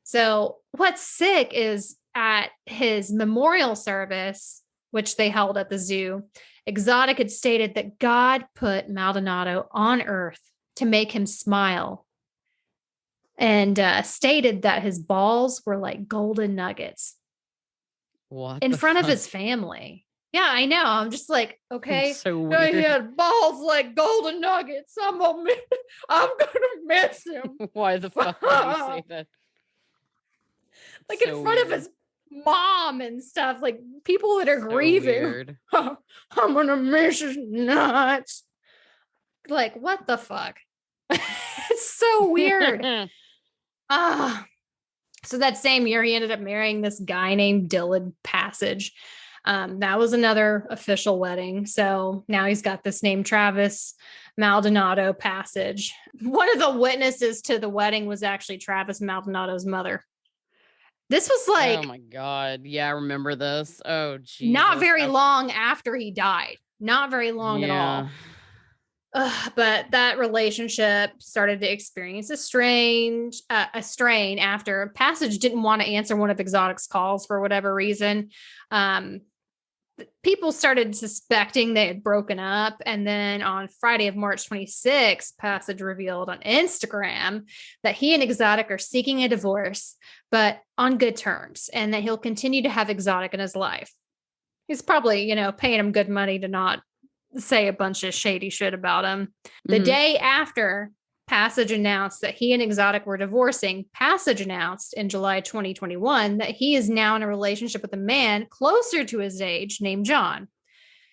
So what's sick is at his memorial service, which they held at the zoo, Exotic had stated that God put Maldonado on earth to make him smile, and stated that his balls were like golden nuggets. What in front of his family. Yeah, I know. I'm just like, okay. So weird. He had balls like golden nuggets. I'm gonna miss him. Why the fuck would you say that? Like so in front of his mom and stuff. Like people that are grieving. I'm gonna miss his nuts. Like, what the fuck? It's so weird. So that same year, he ended up marrying this guy named Dylan Passage. That was another official wedding. So now he's got this name, Travis Maldonado Passage. One of the witnesses to the wedding was actually Travis Maldonado's mother. This was like, oh my God. Yeah, I remember this. Oh, geez. Not very long after he died. Not very long at all. But that relationship started to experience a strain after Passage didn't want to answer one of Exotic's calls for whatever reason. people started suspecting they had broken up. And then on Friday of March 26th, Passage revealed on Instagram that he and Exotic are seeking a divorce, but on good terms, and that he'll continue to have Exotic in his life. He's probably, paying him good money to not say a bunch of shady shit about him. The day after Passage announced that he and Exotic were divorcing, Passage announced in July 2021 that he is now in a relationship with a man closer to his age named John.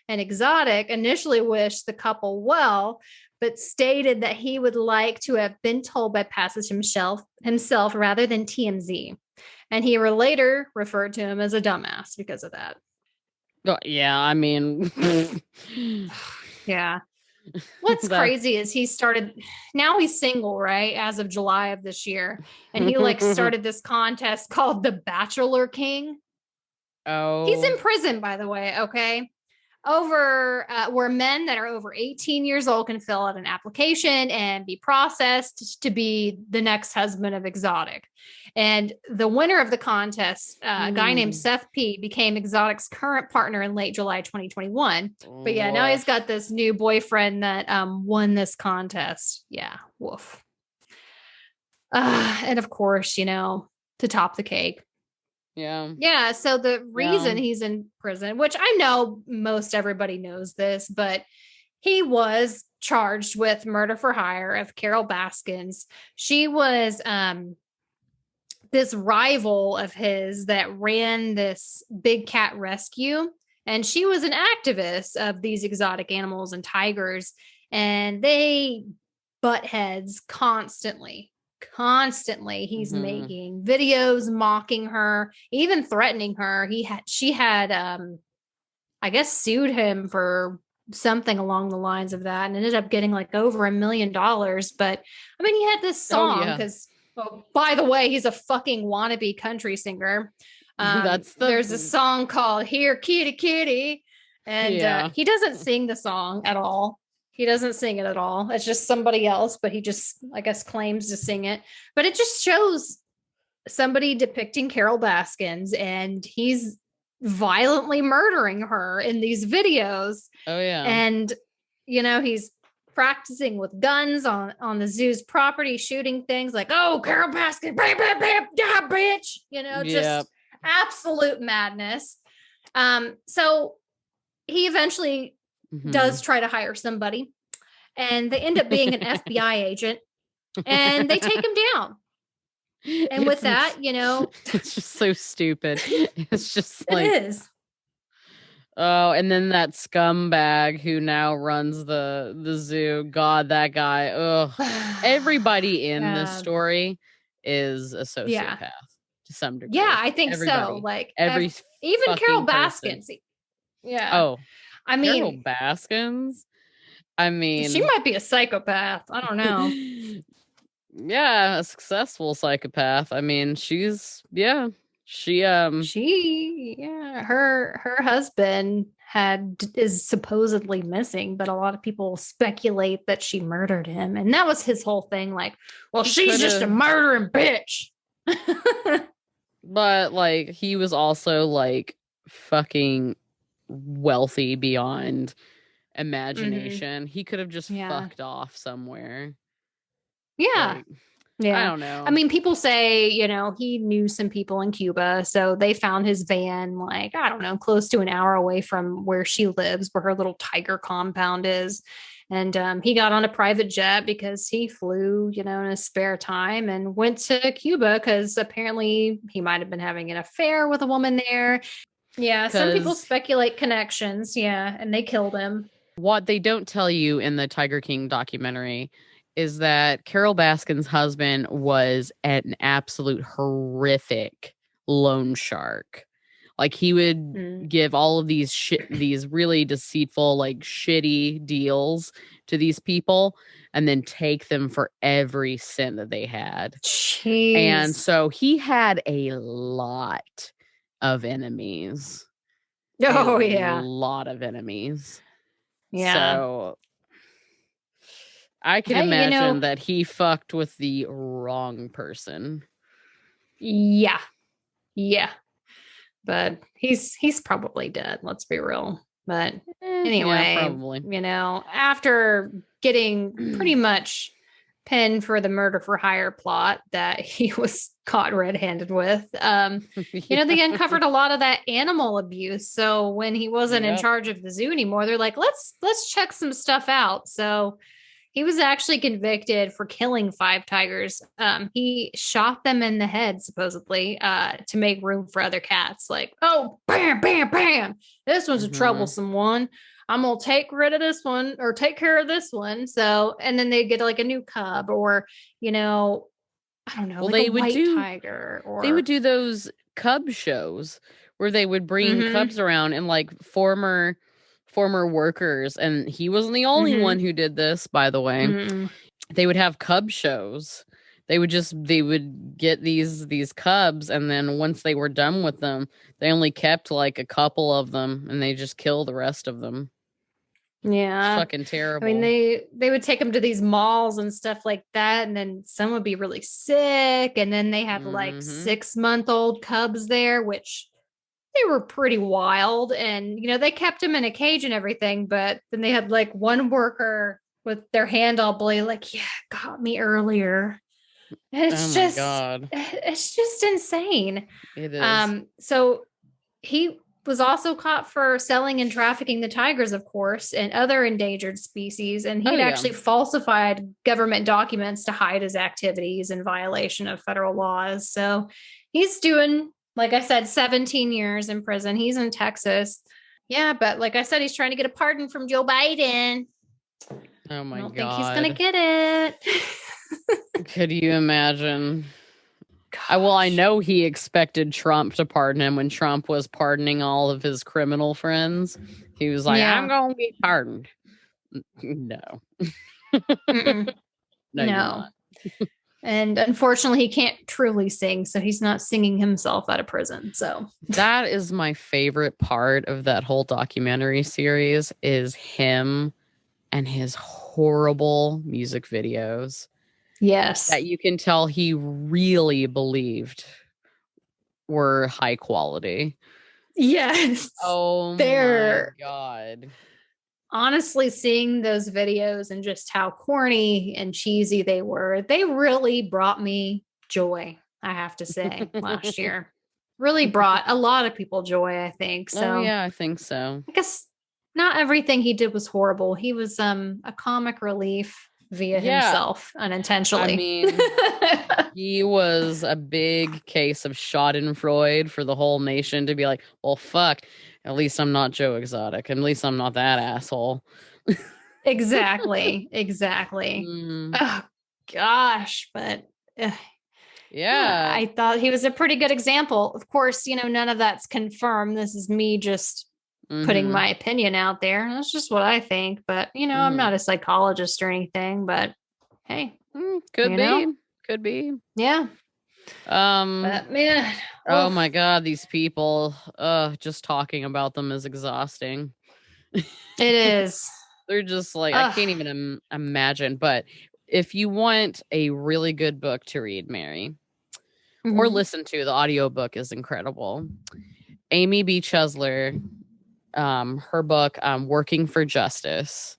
And Exotic initially wished the couple well, but stated that he would like to have been told by Passage himself rather than TMZ. And he later referred to him as a dumbass because of that. Yeah, I mean, yeah. What's crazy is he's single, right? As of July of this year. And he started this contest called the Bachelor King. Oh. He's in prison, by the way. Okay. Where men that are over 18 years old can fill out an application and be processed to be the next husband of Exotic. And the winner of the contest, a guy named Seth P, became Exotic's current partner in late July 2021. But yeah, now he's got this new boyfriend that won this contest. Yeah, woof. And of course, to top the cake, Yeah. So the reason he's in prison, which I know most everybody knows this, but he was charged with murder for hire of Carol Baskins. She was this rival of his that ran this big cat rescue. And she was an activist of these exotic animals and tigers. And they butt heads constantly. He's making videos mocking her, even threatening her. She had I guess sued him for something along the lines of that and ended up getting over $1 million. But I mean, he had this song because by the way, he's a fucking wannabe country singer. There's a song called Here Kitty Kitty, and he doesn't sing the song at all. He doesn't sing it at all. It's just somebody else, but he just, I guess, claims to sing it. But it just shows somebody depicting Carol Baskins, and he's violently murdering her in these videos. Oh, yeah. And, he's practicing with guns on the zoo's property, shooting things like, oh, Carol Baskins, bam, bam, bam, die, bitch. Just absolute madness. So he eventually does try to hire somebody, and they end up being an FBI agent, and they take him down. And with that, it's just so stupid. It's just it is. Oh, and then that scumbag who now runs the zoo. God, that guy. Ugh. Everybody in this story is a sociopath to some degree. Yeah, I think so. Even Carol Baskins. Yeah. Oh, I mean, Carol Baskins. I mean, she might be a psychopath. I don't know. Yeah, a successful psychopath. I mean, her husband is supposedly missing, but a lot of people speculate that she murdered him, and that was his whole thing. She's just a murdering bitch. But he was also fucking wealthy beyond imagination. He could have just fucked off somewhere. Yeah. I don't know. I mean, people say, he knew some people in Cuba, so they found his van, I don't know, close to an hour away from where she lives, where her little tiger compound is. And he got on a private jet because he flew, in his spare time and went to Cuba because apparently he might have been having an affair with a woman there. Yeah, some people speculate connections. Yeah, and they killed him. What they don't tell you in the Tiger King documentary is that Carol Baskin's husband was an absolute horrific loan shark. He would give all of these really deceitful, shitty deals to these people and then take them for every cent that they had. Jeez. And so he had a lot of enemies. Oh, yeah. A lot of enemies. Yeah. So I can imagine that he fucked with the wrong person. Yeah. Yeah. but he's probably dead. Let's be real. But anyway, yeah, probably. After getting pretty much pinned for the murder for hire plot that he was caught red-handed with, they uncovered a lot of that animal abuse. So when he wasn't in charge of the zoo anymore, they're like, let's check some stuff out. So he was actually convicted for killing 5 tigers. He shot them in the head, supposedly, to make room for other cats. Like, oh, bam, bam, bam. This one's a troublesome one. I'm going to take rid of this one or take care of this one. So, and then they get like a new cub or, I don't know, like a white tiger. Or they would do those cub shows where they would bring cubs around and like former workers, and he wasn't the only one who did this, by the way. They would have cub shows. They would get these cubs, and then once they were done with them, they only kept like a couple of them, and they just kill the rest of them. Yeah, it's fucking terrible. I mean, they would take them to these malls and stuff like that, and then some would be really sick, and then they have like 6-month-old cubs there, which they were pretty wild, and they kept them in a cage and everything. But then they had like one worker with their hand all bloody, like, yeah, got me earlier. And it's it's just insane. It is. So he was also caught for selling and trafficking the tigers, of course, and other endangered species. And he'd actually falsified government documents to hide his activities in violation of federal laws. So he's doing, like I said, 17 years in prison. He's in Texas. Yeah, but like I said, he's trying to get a pardon from Joe Biden. Oh my God. I don't think he's going to get it. Could you imagine? I know he expected Trump to pardon him when Trump was pardoning all of his criminal friends. He was like, I'm going to be pardoned. No. No. You're not. And unfortunately, he can't truly sing, so he's not singing himself out of prison. So that is my favorite part of that whole documentary series is him and his horrible music videos. Yes. That you can tell he really believed were high quality. Yes. Oh my God. Honestly, seeing those videos and just how corny and cheesy they were, they really brought me joy, I have to say, last year. Really brought a lot of people joy, I think. So oh, yeah, I think so. I guess not everything he did was horrible. He was a comic relief via himself unintentionally. I mean, he was a big case of Schadenfreude for the whole nation to be like, well, fuck, at least I'm not Joe Exotic. At least I'm not that asshole. Exactly. Oh, gosh. But yeah, I thought he was a pretty good example. Of course, none of that's confirmed. This is me just putting my opinion out there. That's just what I think. But, I'm not a psychologist or anything, but hey. Could be. Yeah. But man. Oh my God, these people, just talking about them is exhausting. It is. They're just like, I can't even imagine. But if you want a really good book to read, Mary, or listen to, the audiobook is incredible. Amy B. Chesler, her book, Working for Justice,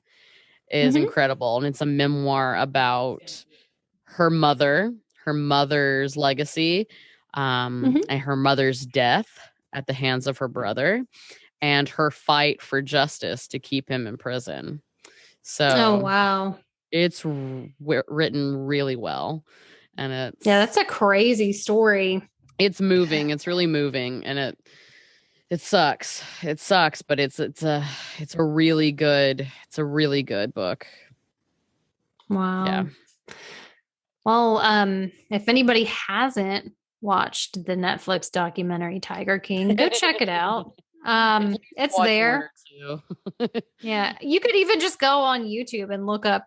is incredible. And it's a memoir about her mother's legacy, and her mother's death at the hands of her brother, and her fight for justice to keep him in prison. So, wow. It's written really well. And that's a crazy story. It's moving. It's really moving. And it sucks. It sucks, but it's a really good book. Wow. Yeah. Well, if anybody hasn't watched the Netflix documentary Tiger King, go check it out. It's there. Yeah. You could even just go on YouTube and look up,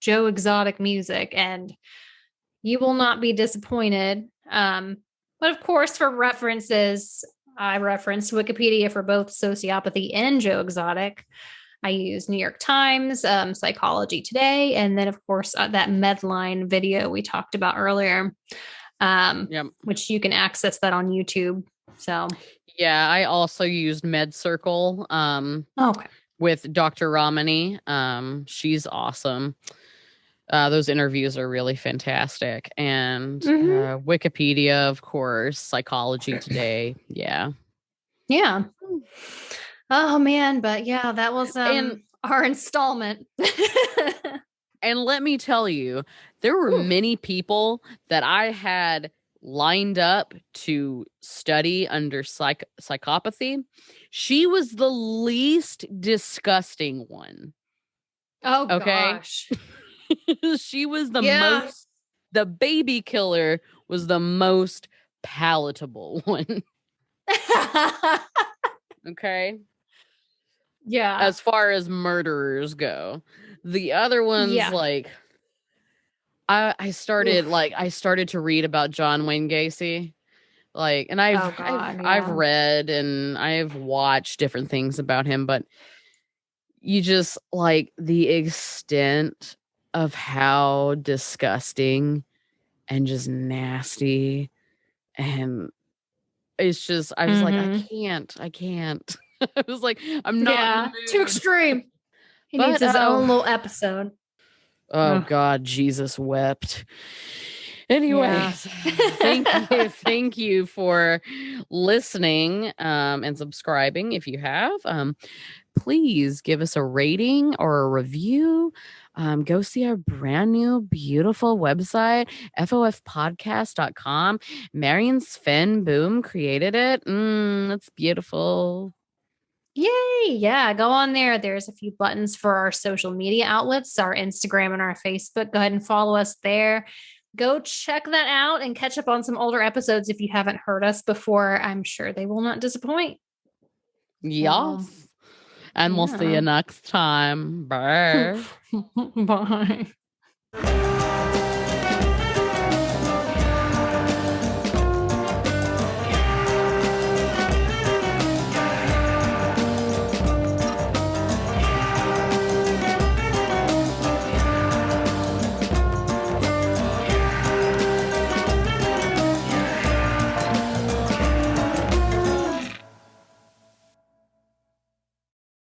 Joe Exotic music, and you will not be disappointed. But of course, for references, I referenced Wikipedia for both Sociopathy and Joe Exotic. I use New York Times, Psychology Today, and then, of course, that Medline video we talked about earlier, which you can access that on YouTube. So yeah, I also used Med Circle okay. with Dr. Ramani. She's awesome. Those interviews are really fantastic. And Wikipedia, of course, Psychology Today. Yeah. Yeah. Oh man, but yeah, that was our installment. And let me tell you, there were many people that I had lined up to study under psychopathy. She was the least disgusting one. Oh Okay. gosh. She was the most, the baby killer was the most palatable one. Okay. Yeah. As far as murderers go, the other ones, like, I started to read about John Wayne Gacy. Like, and I've read and I've watched different things about him, but you just like the extent of how disgusting and just nasty, and it's just I was like, I can't. I was like, I'm not in the mood. Too extreme. He needs his own little episode. Oh God, Jesus wept. Anyways, thank you for listening and subscribing if you have. Please give us a rating or a review. Go see our brand new beautiful website, fofpodcast.com. Marion Sven Boom created it. It's beautiful. Yay. Yeah. Go on there. There's a few buttons for our social media outlets, our Instagram and our Facebook. Go ahead and follow us there. Go check that out and catch up on some older episodes if you haven't heard us before. I'm sure they will not disappoint. Yes. And we'll see you next time. Bye. Bye.